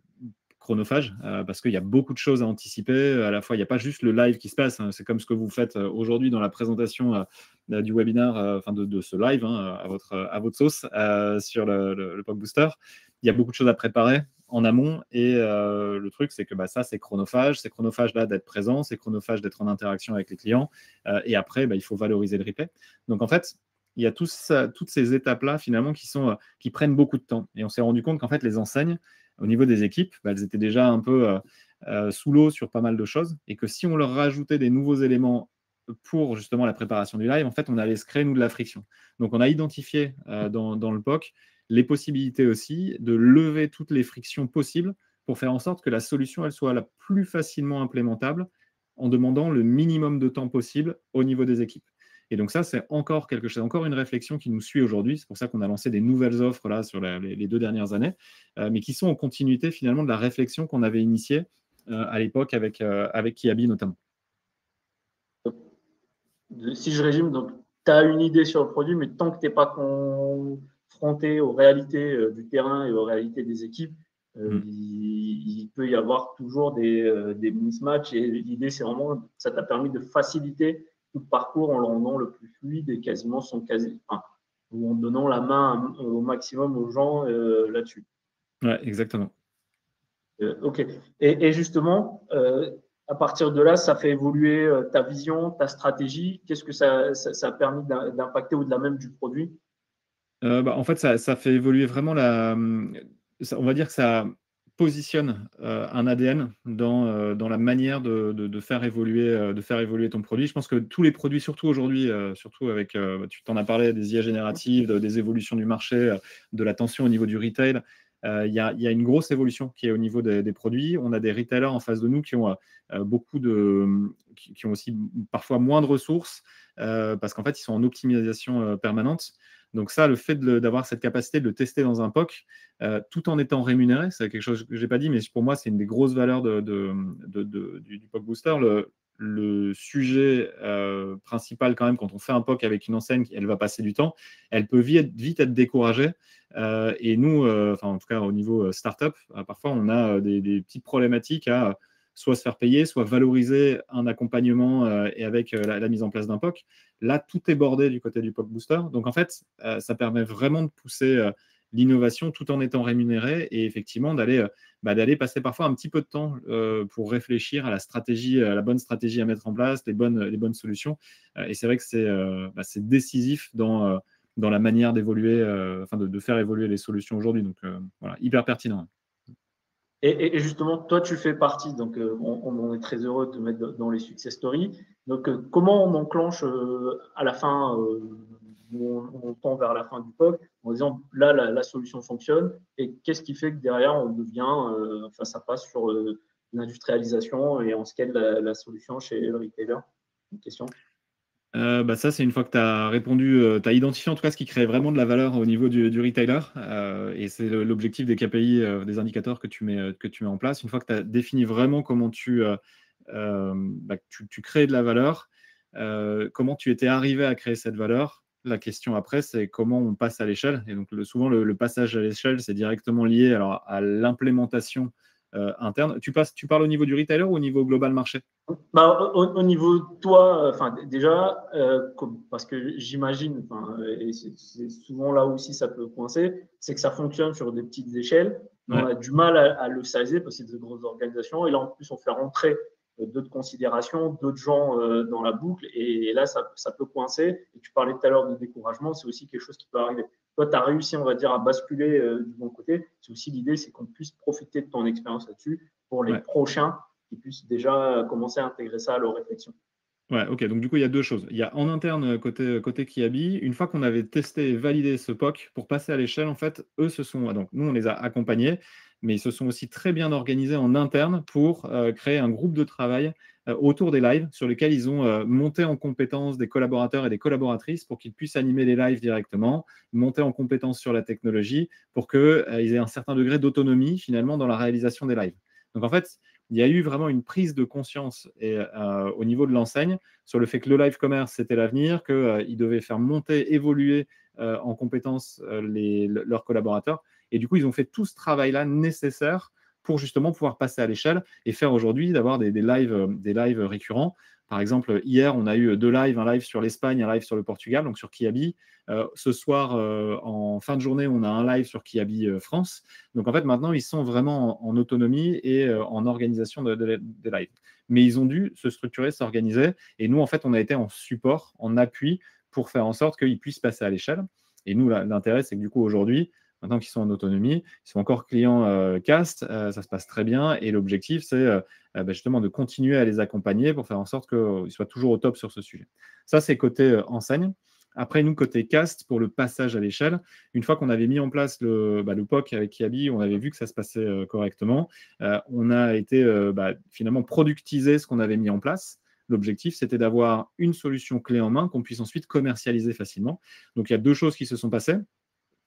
chronophage parce qu'il y a beaucoup de choses à anticiper. À la fois, il n'y a pas juste le live qui se passe, hein, c'est comme ce que vous faites aujourd'hui dans la présentation du webinaire, enfin de ce live hein, à votre sauce sur le POC Booster. Il y a beaucoup de choses à préparer en amont et le truc c'est que ça c'est chronophage là d'être présent, c'est chronophage d'être en interaction avec les clients et après il faut valoriser le replay. Donc en fait il y a toutes ces étapes là finalement qui prennent beaucoup de temps et on s'est rendu compte qu'en fait les enseignes au niveau des équipes elles étaient déjà un peu sous l'eau sur pas mal de choses et que si on leur rajoutait des nouveaux éléments pour justement la préparation du live, en fait on allait se créer nous de la friction. Donc on a identifié dans le POC les possibilités aussi de lever toutes les frictions possibles pour faire en sorte que la solution elle soit la plus facilement implémentable en demandant le minimum de temps possible au niveau des équipes. Et donc ça, c'est encore quelque chose, encore une réflexion qui nous suit aujourd'hui. C'est pour ça qu'on a lancé des nouvelles offres là sur les 2 dernières années, mais qui sont en continuité finalement de la réflexion qu'on avait initiée à l'époque avec Kiabi notamment. Si je résume, donc tu as une idée sur le produit, mais tant que tu n'es pas confronté aux réalités du terrain et aux réalités des équipes, il peut y avoir toujours des mismatchs. Et l'idée, c'est vraiment, ça t'a permis de faciliter tout le parcours en le rendant le plus fluide et quasiment ou en donnant la main au maximum aux gens là-dessus. Ouais, exactement. Ok. Et justement, à partir de là, ça fait évoluer ta vision, ta stratégie. Qu'est-ce que ça a permis d'impacter au-delà même du produit? En fait, ça fait évoluer vraiment on va dire que ça positionne un ADN dans la manière de faire évoluer ton produit. Je pense que tous les produits, surtout aujourd'hui, surtout avec, tu t'en as parlé, des IA génératives, des évolutions du marché, de la tension au niveau du retail, il y a une grosse évolution qui est au niveau des produits. On a des retailers en face de nous qui ont qui ont aussi parfois moins de ressources parce qu'en fait, ils sont en optimisation permanente. Donc ça, le fait d'avoir cette capacité de le tester dans un POC, tout en étant rémunéré, c'est quelque chose que je n'ai pas dit, mais pour moi, c'est une des grosses valeurs du POC Booster. Le sujet principal quand même, quand on fait un POC avec une enseigne, elle va passer du temps, elle peut vite être découragée. Et nous, en tout cas au niveau startup, parfois on a des petites problématiques à soit se faire payer, soit valoriser un accompagnement et avec la mise en place d'un POC. Là, tout est bordé du côté du POC Booster. Donc, en fait, ça permet vraiment de pousser l'innovation tout en étant rémunéré et effectivement d'aller passer parfois un petit peu de temps pour réfléchir à la stratégie, à la bonne stratégie à mettre en place, les bonnes solutions. Et c'est vrai que c'est décisif dans la manière d'évoluer, de faire évoluer les solutions aujourd'hui. Donc, voilà, hyper pertinent. Et justement, toi, tu fais partie, donc on est très heureux de te mettre dans les success stories. Donc, comment on enclenche à la fin, on tend vers la fin du POC, en disant là, la solution fonctionne, et qu'est-ce qui fait que derrière, on devient, ça passe sur l'industrialisation et on scale la solution chez le retailer? Une question. Ça, c'est une fois que tu as répondu, tu as identifié en tout cas ce qui crée vraiment de la valeur au niveau du retailer. Et c'est l'objectif des KPI, des indicateurs que tu mets en place. Une fois que tu as défini vraiment comment tu crées de la valeur, comment tu étais arrivé à créer cette valeur, la question après, c'est comment on passe à l'échelle. Et donc, souvent, le passage à l'échelle, c'est directement lié à l'implémentation interne. Tu parles au niveau du retailer ou au niveau global marché? Au niveau de toi, déjà, parce que j'imagine, et c'est souvent là aussi ça peut coincer, c'est que ça fonctionne sur des petites échelles. on a du mal à le saisir parce que c'est de grosses organisations. Et là, en plus, on fait rentrer d'autres considérations, d'autres gens dans la boucle. Et là, ça peut coincer. Et tu parlais tout à l'heure de découragement, c'est aussi quelque chose qui peut arriver. Toi, tu as réussi, on va dire, à basculer du bon côté. C'est aussi l'idée, c'est qu'on puisse profiter de ton expérience là-dessus pour les prochains qui puissent déjà commencer à intégrer ça à leur réflexion. Ouais, ok. Donc, du coup, il y a deux choses. Il y a en interne, côté Kiabi, une fois qu'on avait testé et validé ce POC, pour passer à l'échelle, en fait, eux se sont. Donc, nous, on les a accompagnés, mais ils se sont aussi très bien organisés en interne pour créer un groupe de travail autour des lives sur lesquels ils ont monté en compétence des collaborateurs et des collaboratrices pour qu'ils puissent animer les lives directement, monter en compétence sur la technologie pour qu'ils aient un certain degré d'autonomie, finalement, dans la réalisation des lives. Donc, en fait, il y a eu vraiment une prise de conscience au niveau de l'enseigne sur le fait que le live commerce, c'était l'avenir, qu'ils devaient faire monter, évoluer en compétences leurs collaborateurs. Et du coup, ils ont fait tout ce travail-là nécessaire pour justement pouvoir passer à l'échelle et faire aujourd'hui d'avoir des lives récurrents. Par exemple, hier, on a eu deux lives, un live sur l'Espagne, un live sur le Portugal, donc sur Kiabi. Ce soir, en fin de journée, on a un live sur Kiabi France. Donc, en fait, maintenant, ils sont vraiment en autonomie et en organisation des lives. Mais ils ont dû se structurer, s'organiser. Et nous, en fait, on a été en support, en appui pour faire en sorte qu'ils puissent passer à l'échelle. Et nous, l'intérêt, c'est que du coup, aujourd'hui, maintenant qu'ils sont en autonomie, ils sont encore clients Cast, ça se passe très bien. Et l'objectif, c'est justement de continuer à les accompagner pour faire en sorte qu'ils soient toujours au top sur ce sujet. Ça, c'est côté enseigne. Après, nous, côté Cast, pour le passage à l'échelle, une fois qu'on avait mis en place le POC avec Kiabi, on avait vu que ça se passait correctement. On a été finalement productiser ce qu'on avait mis en place. L'objectif, c'était d'avoir une solution clé en main qu'on puisse ensuite commercialiser facilement. Donc, il y a deux choses qui se sont passées.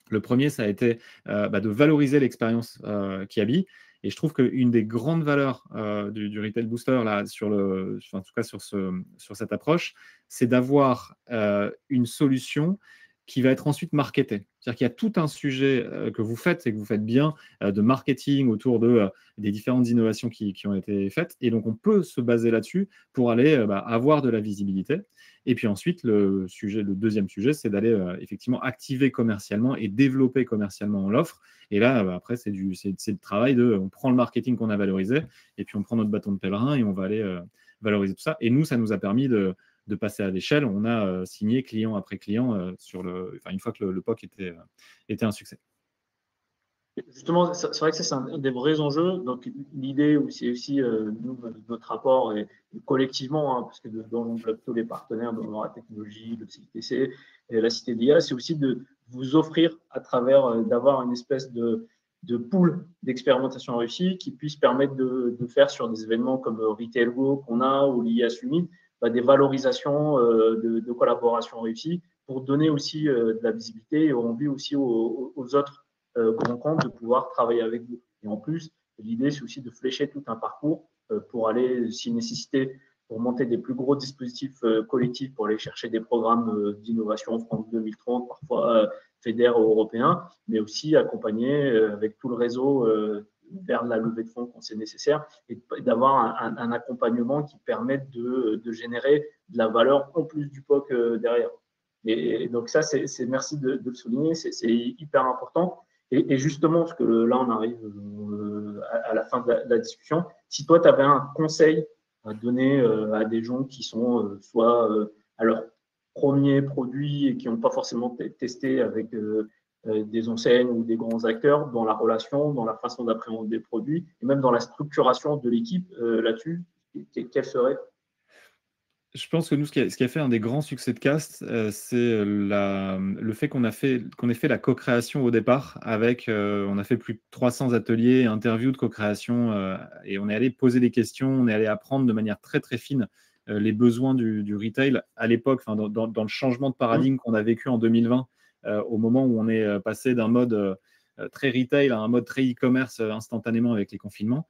Le premier, ça a été de valoriser l'expérience Kiabi. Et je trouve qu'une des grandes valeurs du Retail Booster, là, en tout cas sur cette approche, c'est d'avoir une solution qui va être ensuite marketée. C'est-à-dire qu'il y a tout un sujet que vous faites et que vous faites bien de marketing autour des différentes innovations qui ont été faites. Et donc, on peut se baser là-dessus pour aller avoir de la visibilité. Et puis ensuite, le deuxième sujet, c'est d'aller effectivement activer commercialement et développer commercialement l'offre. Et là, après, c'est le travail on prend le marketing qu'on a valorisé et puis on prend notre bâton de pèlerin et on va aller valoriser tout ça. Et nous, ça nous a permis de passer à l'échelle. On a signé client après client une fois que le POC était un succès. Justement, c'est vrai que ça, c'est un des vrais enjeux. Donc, l'idée, c'est aussi notre rapport et collectivement, parce que dans tous les partenaires, dans la technologie, le CITC, et la Cité d'IA, c'est aussi de vous offrir à travers, d'avoir une espèce de pool d'expérimentation réussie qui puisse permettre de faire sur des événements comme Retail Go qu'on a ou l'IA Summit, des valorisations de collaboration réussie pour donner aussi de la visibilité et envie aussi aux autres grands comptes de pouvoir travailler avec vous. Et en plus, l'idée, c'est aussi de flécher tout un parcours pour aller, si nécessité, pour monter des plus gros dispositifs collectifs pour aller chercher des programmes d'innovation France 2030, parfois fédères ou européens, mais aussi accompagner avec tout le réseau vers la levée de fonds quand c'est nécessaire et d'avoir un accompagnement qui permette de générer de la valeur en plus du POC derrière. Et donc ça, merci de le souligner, c'est hyper important. Et justement, parce que là, on arrive à la fin de la discussion, si toi, tu avais un conseil à donner à des gens qui sont soit à leur premier produit et qui n'ont pas forcément testé avec des enseignes ou des grands acteurs dans la relation, dans la façon d'appréhender le produit et même dans la structuration de l'équipe là-dessus, quel serait? Je pense que nous, ce qui a fait un des grands succès de Cast, c'est le fait qu'on ait fait la co-création au départ avec, on a fait plus de 300 ateliers et interviews de co-création et on est allé poser des questions, on est allé apprendre de manière très très fine les besoins du retail à l'époque, dans le changement de paradigme qu'on a vécu en 2020, au moment où on est passé d'un mode très retail à un mode très e-commerce instantanément avec les confinements.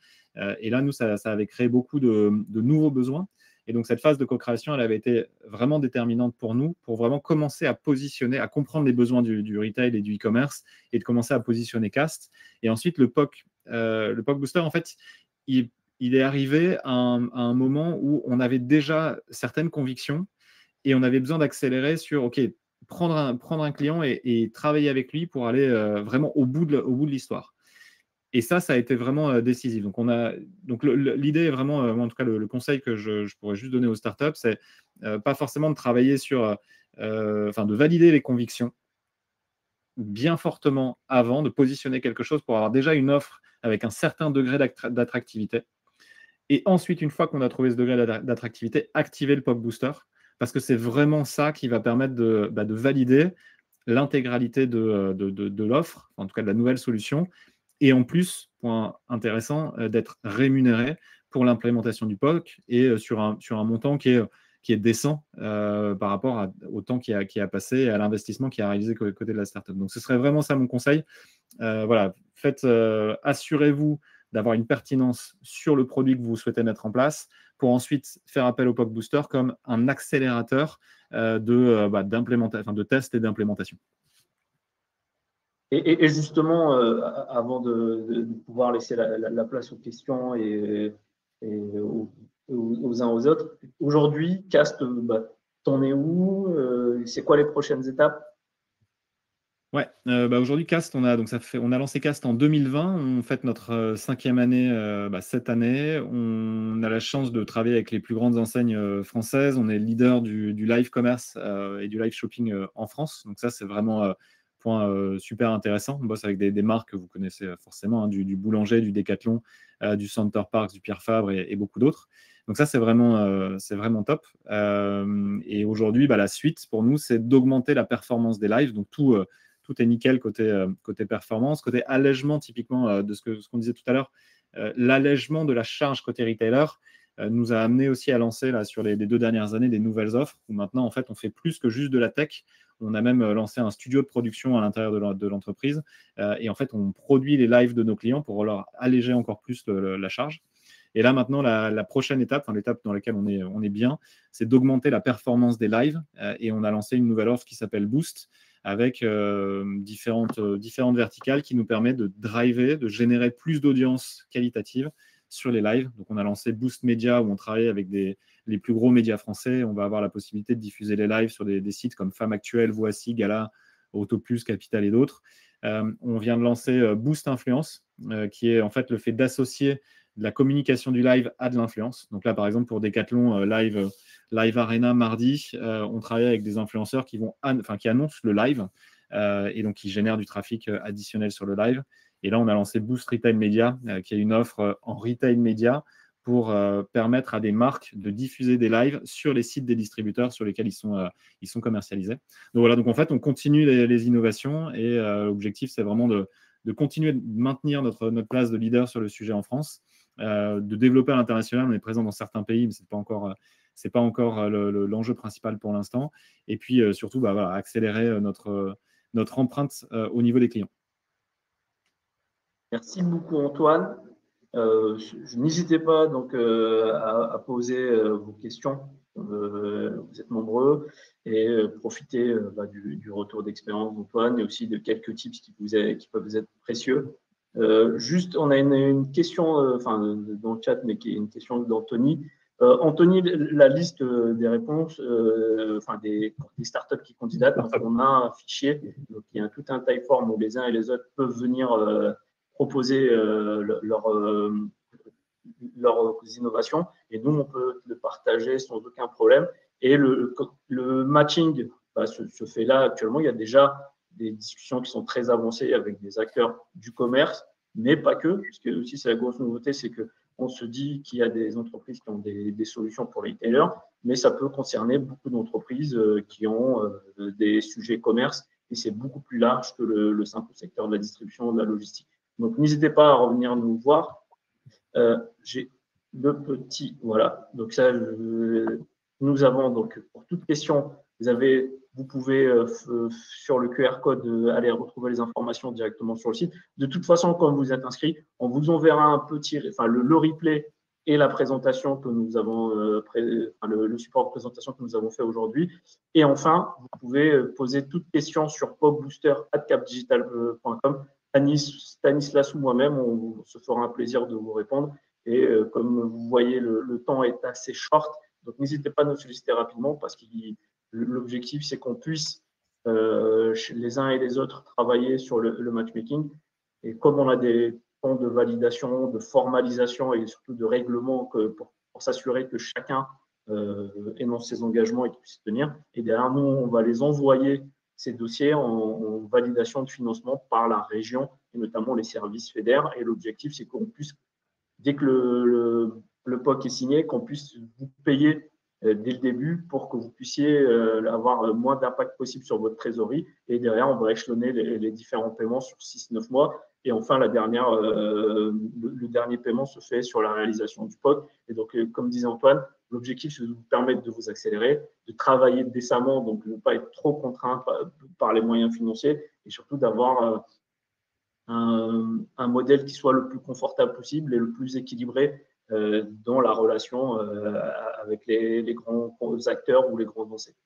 Et là, nous, ça avait créé beaucoup de nouveaux besoins. Et donc, cette phase de co-création, elle avait été vraiment déterminante pour nous, pour vraiment commencer à positionner, à comprendre les besoins du retail et du e-commerce et de commencer à positionner Cast. Et ensuite, le POC Booster, en fait, il est arrivé à un moment où on avait déjà certaines convictions et on avait besoin d'accélérer sur, OK, prendre un client et travailler avec lui pour aller vraiment au bout de l'histoire. Et ça a été vraiment décisif. Donc l'idée est vraiment, en tout cas le conseil que je pourrais juste donner aux startups, c'est pas forcément de travailler sur, de valider les convictions bien fortement avant, de positionner quelque chose pour avoir déjà une offre avec un certain degré d'attractivité. Et ensuite, une fois qu'on a trouvé ce degré d'attractivité, activer le POC Booster, parce que c'est vraiment ça qui va permettre de valider l'intégralité de l'offre, en tout cas de la nouvelle solution, et en plus, point intéressant, d'être rémunéré pour l'implémentation du POC et sur un montant qui est décent par rapport au temps qui a passé et à l'investissement qui a réalisé côté de la startup. Donc, ce serait vraiment ça mon conseil. Voilà, assurez-vous d'avoir une pertinence sur le produit que vous souhaitez mettre en place pour ensuite faire appel au POC Booster comme un accélérateur de tests et d'implémentation. Et justement, avant de pouvoir laisser la place aux questions et aux uns aux autres, aujourd'hui, Cast, t'en es où? C'est quoi les prochaines étapes? Ouais, aujourd'hui, Cast, on a lancé Cast en 2020. On fête notre 5e année cette année. On a la chance de travailler avec les plus grandes enseignes françaises. On est leader du live commerce et du live shopping en France. Donc ça, c'est vraiment point super intéressant. On bosse avec des marques que vous connaissez forcément, hein, du Boulanger, du Decathlon, du Center Parcs, du Pierre Fabre et beaucoup d'autres. Donc ça, c'est vraiment top. Et aujourd'hui, la suite pour nous, c'est d'augmenter la performance des lives. Donc tout est nickel côté performance, côté allègement typiquement de ce qu'on disait tout à l'heure. L'allègement de la charge côté retailer nous a amené aussi à lancer là, sur les 2 dernières années des nouvelles offres où maintenant en fait on fait plus que juste de la tech. On a même lancé un studio de production à l'intérieur de l'entreprise et en fait on produit les lives de nos clients pour leur alléger encore plus la charge. Et là maintenant la prochaine étape, l'étape dans laquelle on est bien, c'est d'augmenter la performance des lives et on a lancé une nouvelle offre qui s'appelle Boost avec différentes verticales qui nous permettent de driver, de générer plus d'audience qualitative sur les lives. Donc, on a lancé Boost Media où on travaille avec les plus gros médias français. On va avoir la possibilité de diffuser les lives sur des sites comme Femme Actuelle, Voici, Gala, Autoplus, Capital et d'autres. On vient de lancer Boost Influence, qui est en fait le fait d'associer de la communication du live à de l'influence. Donc là, par exemple, pour Decathlon Live Arena mardi, on travaille avec des influenceurs qui annoncent le live et donc qui génèrent du trafic additionnel sur le live. Et là, on a lancé Boost Retail Media, qui est une offre en retail média pour permettre à des marques de diffuser des lives sur les sites des distributeurs sur lesquels ils sont commercialisés. Donc voilà, donc en fait, on continue les innovations et l'objectif, c'est vraiment de continuer de maintenir notre place de leader sur le sujet en France, de développer à l'international. On est présent dans certains pays, mais ce n'est pas encore l'enjeu principal pour l'instant. Et puis surtout, accélérer notre empreinte au niveau des clients. Merci beaucoup, Antoine. N'hésitez pas donc à poser vos questions. Vous êtes nombreux et profitez du retour d'expérience d'Antoine et aussi de quelques tips qui peuvent vous être précieux. Juste, on a une question dans le chat, mais qui est une question d'Anthony. Anthony, la liste des réponses, des startups qui candidatent, donc on a un fichier, donc il y a tout un Typeform où les uns et les autres peuvent venir proposer leurs innovations et nous, on peut le partager sans aucun problème. Et le matching se fait là actuellement. Il y a déjà des discussions qui sont très avancées avec des acteurs du commerce, mais pas que, puisque aussi c'est la grosse nouveauté, c'est qu'on se dit qu'il y a des entreprises qui ont des solutions pour les retailers, mais ça peut concerner beaucoup d'entreprises qui ont des sujets commerce et c'est beaucoup plus large que le simple secteur de la distribution, de la logistique. Donc, n'hésitez pas à revenir nous voir. J'ai le petit, voilà. Donc ça, nous avons donc pour toute question, vous pouvez sur le QR code aller retrouver les informations directement sur le site. De toute façon, quand vous êtes inscrit, on vous enverra un petit, le replay et la présentation que nous avons, le support de présentation que nous avons fait aujourd'hui. Et enfin, vous pouvez poser toute question sur pocbooster@capdigital.com. Stanislas ou moi-même, on se fera un plaisir de vous répondre. Et comme vous voyez, le temps est assez short, donc n'hésitez pas à nous solliciter rapidement parce que l'objectif, c'est qu'on puisse les uns et les autres travailler sur le matchmaking. Et comme on a des temps de validation, de formalisation et surtout de règlement pour s'assurer que chacun énonce ses engagements et qu'il puisse tenir. Et derrière nous, on va les envoyer ces dossiers en validation de financement par la région et notamment les services fédères. Et l'objectif, c'est qu'on puisse, dès que le POC est signé, qu'on puisse vous payer dès le début pour que vous puissiez avoir le moins d'impact possible sur votre trésorerie. Et derrière, on va échelonner les différents paiements sur 6-9 mois. Et enfin, le dernier paiement se fait sur la réalisation du POC. Et donc, comme disait Antoine, l'objectif, c'est de vous permettre de vous accélérer, de travailler décemment, donc de ne pas être trop contraint par les moyens financiers et surtout d'avoir un modèle qui soit le plus confortable possible et le plus équilibré dans la relation avec les grands acteurs ou les grands enseignants.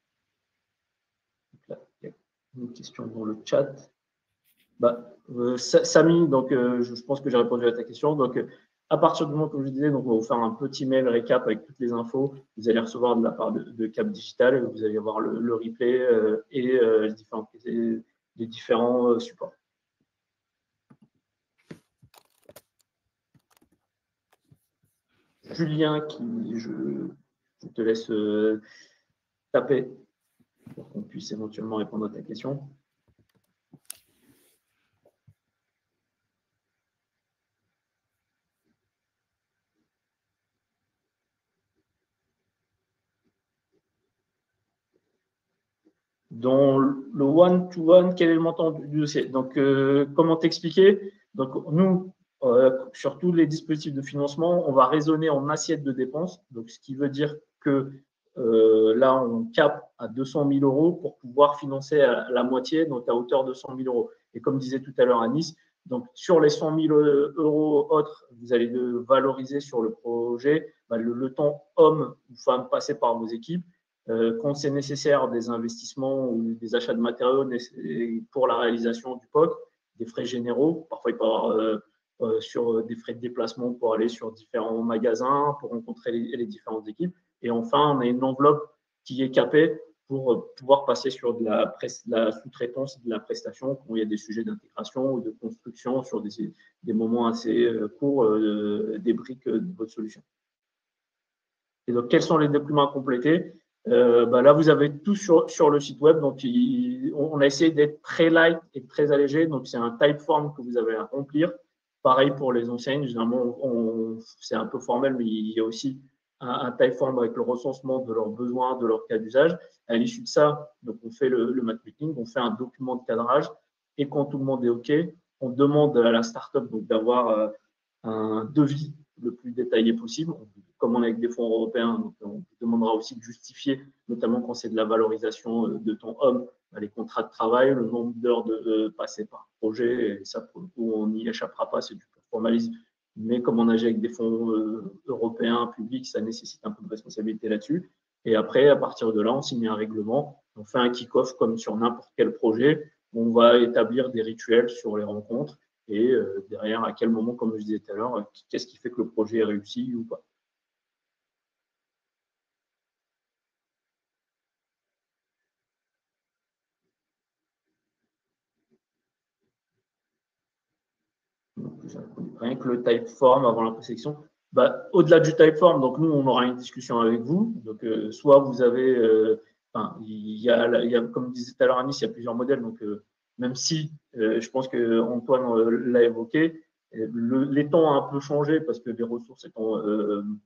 Là, il y a une question dans le chat. Samy, donc, je pense que j'ai répondu à ta question. Donc, à partir du moment, comme je disais, donc, on va vous faire un petit mail récap avec toutes les infos. Vous allez recevoir de la part de Cap Digital et vous allez avoir le replay et les différents supports. Julien, je te laisse taper pour qu'on puisse éventuellement répondre à ta question. Dans le one-to-one, quel est le montant du dossier? Donc, comment t'expliquer? Donc, nous, sur tous les dispositifs de financement, on va raisonner en assiette de dépenses. Donc, ce qui veut dire que là, on cap à 200 000 euros pour pouvoir financer à la moitié, donc à hauteur de 100 000 euros. Et comme disait tout à l'heure Anis, donc sur les 100 000 euros autres, vous allez valoriser sur le projet le temps homme ou femme passé par vos équipes. Quand c'est nécessaire, des investissements ou des achats de matériaux pour la réalisation du POC, des frais généraux. Parfois, il peut y avoir sur des frais de déplacement pour aller sur différents magasins, pour rencontrer les différentes équipes. Et enfin, on a une enveloppe qui est capée pour pouvoir passer sur de la sous-traitance, de la prestation, quand il y a des sujets d'intégration ou de construction sur des moments assez courts des briques de votre solution. Et donc, quels sont les documents à compléter? Là, vous avez tout sur le site web. Donc, on a essayé d'être très light et très allégé. Donc, c'est un type form que vous avez à remplir. Pareil pour les enseignes. Généralement, c'est un peu formel, mais il y a aussi un type form avec le recensement de leurs besoins, de leur cas d'usage. À l'issue de ça, donc on fait le matchmaking, on fait un document de cadrage. Et quand tout le monde est OK, on demande à la startup d'avoir un devis le plus détaillé possible. Comme on est avec des fonds européens, donc on demandera aussi de justifier, notamment quand c'est de la valorisation de temps homme, les contrats de travail, le nombre d'heures passées par projet. Et ça, pour le coup, on n'y échappera pas, c'est du formalisme. Mais comme on agit avec des fonds européens, publics, ça nécessite un peu de responsabilité là-dessus. Et après, à partir de là, on signe un règlement, on fait un kick-off comme sur n'importe quel projet. On va établir des rituels sur les rencontres. Et derrière, à quel moment, comme je disais tout à l'heure, qu'est-ce qui fait que le projet est réussi ou pas. Donc, rien que le typeform avant la présélection. Au-delà du typeform, donc nous, on aura une discussion avec vous. Donc, soit vous avez, il y a, comme disait tout à l'heure Anis, il y a plusieurs modèles. Donc, même si je pense que Antoine l'a évoqué, les temps ont un peu changé parce que les ressources étant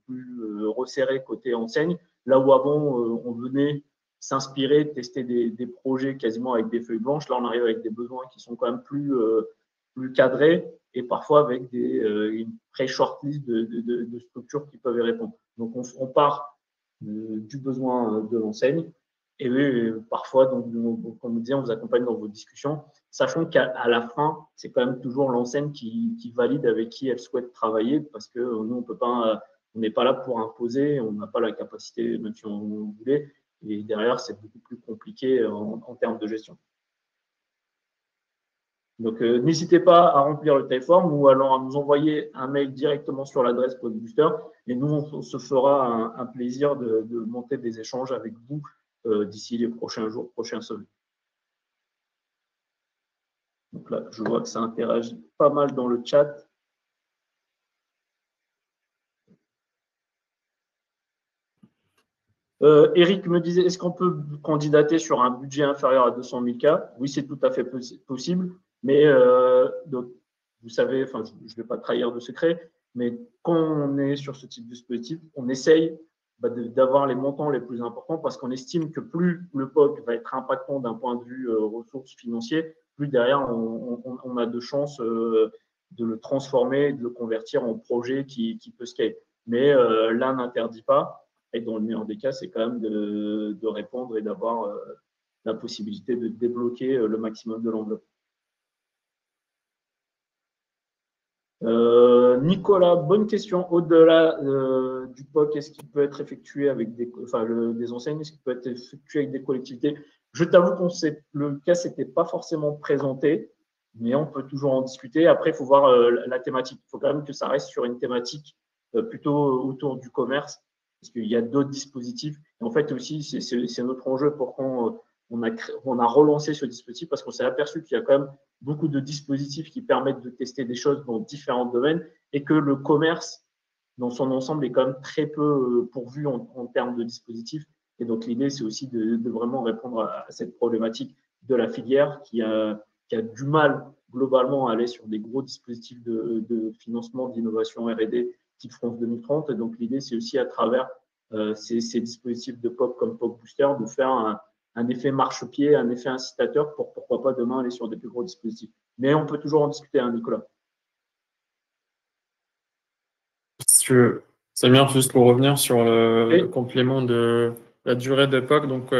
plus resserrées côté enseigne. Là où avant, on venait s'inspirer, tester des projets quasiment avec des feuilles blanches. Là, on arrive avec des besoins qui sont quand même plus cadrés et parfois avec une pré-shortlist de structures qui peuvent y répondre. Donc, on part du besoin de l'enseigne et parfois, donc, comme vous disait, on vous accompagne dans vos discussions, sachant qu'à la fin, c'est quand même toujours l'enseigne qui valide avec qui elle souhaite travailler parce que nous, on peut pas, on n'est pas là pour imposer, on n'a pas la capacité, même si on voulait, et derrière, c'est beaucoup plus compliqué en termes de gestion. Donc, n'hésitez pas à remplir le typeform ou alors à nous envoyer un mail directement sur l'adresse PodBooster et nous, on se fera un plaisir de monter des échanges avec vous d'ici les prochains jours, prochaines semaines. Donc là, je vois que ça interagit pas mal dans le chat. Eric me disait, est-ce qu'on peut candidater sur un budget inférieur à 200 000 K? Oui, c'est tout à fait possible, mais donc, vous savez, enfin, je ne vais pas trahir de secret, mais quand on est sur ce type de dispositif, on essaye d'avoir les montants les plus importants parce qu'on estime que plus le POC va être impactant d'un point de vue ressources financières, plus derrière on a de chances de le transformer, de le convertir en projet qui peut scaler. Mais l'un n'interdit pas. Et dans le meilleur des cas, c'est quand même de répondre et d'avoir la possibilité de débloquer le maximum de l'enveloppe. Nicolas, bonne question. Au-delà du POC, est-ce qu'il peut être effectué avec des enseignes, est-ce qu'il peut être effectué avec des collectivités? Je t'avoue que le cas s'était pas forcément présenté, mais on peut toujours en discuter. Après, il faut voir la thématique. Il faut quand même que ça reste sur une thématique plutôt autour du commerce, parce qu'il y a d'autres dispositifs. Et en fait, aussi, c'est notre enjeu pour quand on a relancé ce dispositif, parce qu'on s'est aperçu qu'il y a quand même beaucoup de dispositifs qui permettent de tester des choses dans différents domaines et que le commerce, dans son ensemble, est quand même très peu pourvu en termes de dispositifs. Et donc, l'idée, c'est aussi de vraiment répondre à cette problématique de la filière qui a du mal globalement à aller sur des gros dispositifs de financement d'innovation R&D type France 2030. Et donc, l'idée, c'est aussi à travers ces dispositifs de POC comme POC Booster de faire un effet marchepied, un effet incitateur pour pourquoi pas demain aller sur des plus gros dispositifs. Mais on peut toujours en discuter, hein, Nicolas. C'est bien, juste pour revenir sur le complément de la durée de POC. Donc,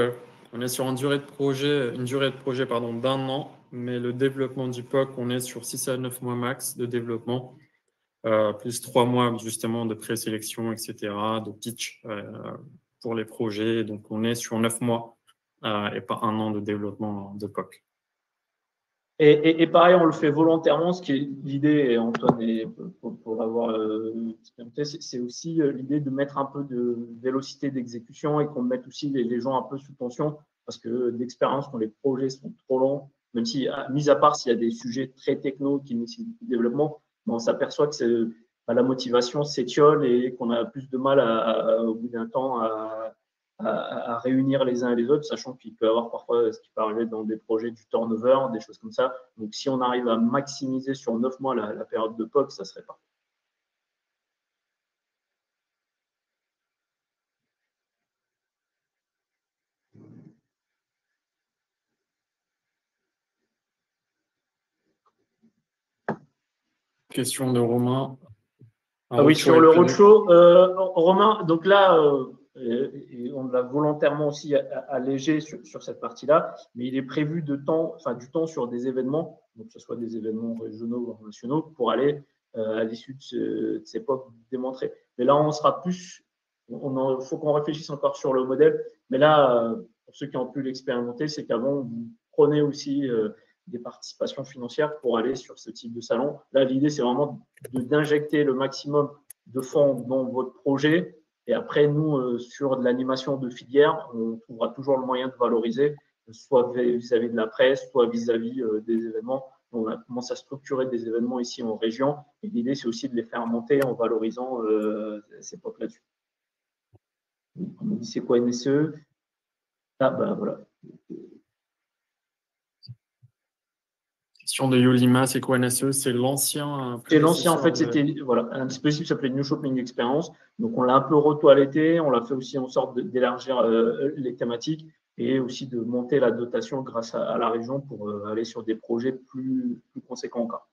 on est sur une durée de projet d'un an, mais le développement du POC, on est sur 6 à 9 mois max de développement, plus 3 mois justement de présélection, etc., de pitch pour les projets. Donc, on est sur 9 mois et pas un an de développement de POC. Et pareil, on le fait volontairement, ce qui est l'idée, et Antoine, pour l'avoir expérimenté, c'est aussi l'idée de mettre un peu de vélocité d'exécution et qu'on mette aussi les gens un peu sous tension, parce que d'expérience, quand les projets sont trop longs, même si, mis à part s'il y a des sujets très techno qui nécessitent du développement, on s'aperçoit que la motivation s'étiole et qu'on a plus de mal au bout d'un temps à réunir les uns et les autres, sachant qu'il peut y avoir parfois ce qui peut arriver dans des projets du turnover, des choses comme ça. Donc, si on arrive à maximiser sur 9 mois la période de POC, ça serait pas. Question de Romain. Oui, sur le roadshow, Romain, donc là, on l'a volontairement aussi allégé sur cette partie-là, mais il est prévu du temps sur des événements, donc que ce soit des événements régionaux ou nationaux, pour aller à l'issue de ces POC démontrer. Mais là, on sera plus, il faut qu'on réfléchisse encore sur le modèle, mais là, pour ceux qui ont pu l'expérimenter, c'est qu'avant, vous prenez aussi des participations financières pour aller sur ce type de salon. Là, l'idée, c'est vraiment d'injecter le maximum de fonds dans votre projet. Et après, nous, sur de l'animation de filière, on trouvera toujours le moyen de valoriser, soit vis-à-vis de la presse, soit vis-à-vis des événements. On a commencé à structurer des événements ici en région. Et l'idée, c'est aussi de les faire monter en valorisant ces POC là-dessus. On me dit, c'est quoi NSE? Ah, ben voilà. Question de Yolima, c'est quoi NSE? C'est l'ancien. C'est l'ancien, en fait, c'était un dispositif qui s'appelait New Shopping Experience. Donc, on l'a un peu retoiletté, on l'a fait aussi en sorte d'élargir les thématiques et aussi de monter la dotation grâce à la région pour aller sur des projets plus conséquents encore.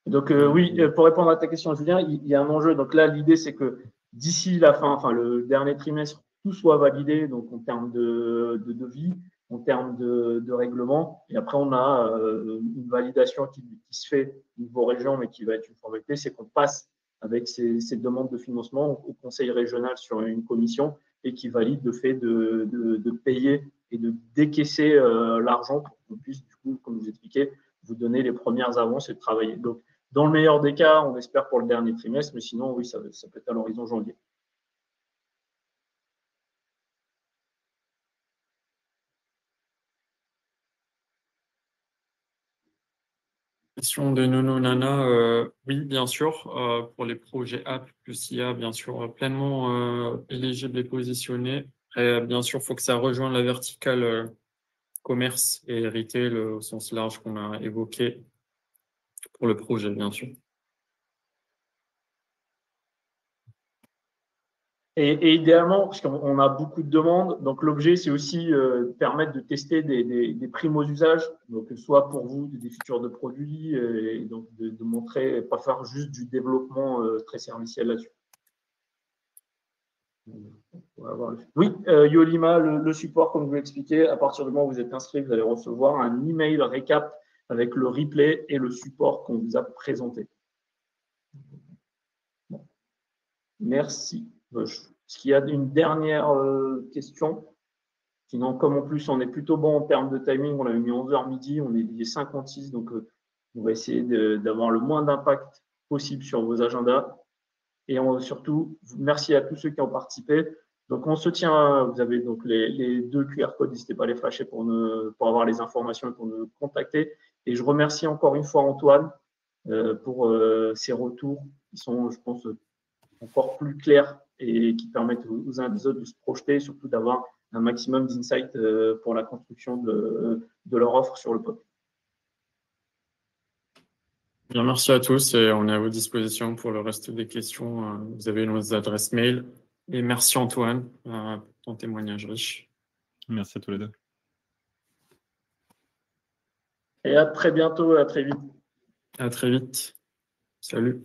Donc, oui, pour répondre à ta question, Julien, il y a un enjeu. Donc là, l'idée, c'est que d'ici la fin, le dernier trimestre, tout soit validé, donc en termes de devis, en termes de règlement. Et après, on a une validation qui se fait au niveau région, mais qui va être une formalité, c'est qu'on passe avec ces demandes de financement au conseil régional sur une commission et qui valide le fait de payer et de décaisser l'argent pour qu'on puisse, du coup, comme vous expliquez, vous donner les premières avances et de travailler. Donc, dans le meilleur des cas, on espère pour le dernier trimestre, mais sinon, oui, ça peut être à l'horizon janvier. Question de Nono Nana. Oui, bien sûr, pour les projets app plus IA, bien sûr, pleinement éligible et positionné. Et, bien sûr, il faut que ça rejoigne la verticale commerce et retail au sens large qu'on a évoqué pour le projet, bien sûr. Et idéalement, parce qu'on a beaucoup de demandes, donc l'objet, c'est aussi permettre de tester des primos usages, donc soit pour vous des features de produits, et donc de montrer, pas faire juste du développement très serviciel là-dessus. Oui, Yolima, le support, comme je vous l'ai expliqué, à partir du moment où vous êtes inscrit, vous allez recevoir un email récap avec le replay et le support qu'on vous a présenté. Bon. Merci. Est-ce qu'il y a une dernière question? Sinon, comme en plus, on est plutôt bon en termes de timing, on l'a mis 11h midi, on est 56, donc on va essayer d'avoir le moins d'impact possible sur vos agendas. Et surtout, merci à tous ceux qui ont participé. Donc, on se tient, vous avez donc les 2 QR codes, n'hésitez pas à les flasher pour avoir les informations et pour nous contacter. Et je remercie encore une fois Antoine pour ses retours qui sont, je pense, encore plus clairs et qui permettent aux uns et aux autres de se projeter, surtout d'avoir un maximum d'insight pour la construction de leur offre sur le pod. Bien, merci à tous et on est à vos dispositions pour le reste des questions. Vous avez nos adresses mail. Et merci Antoine pour ton témoignage riche. Merci à tous les deux. Et à très bientôt, à très vite. À très vite. Salut.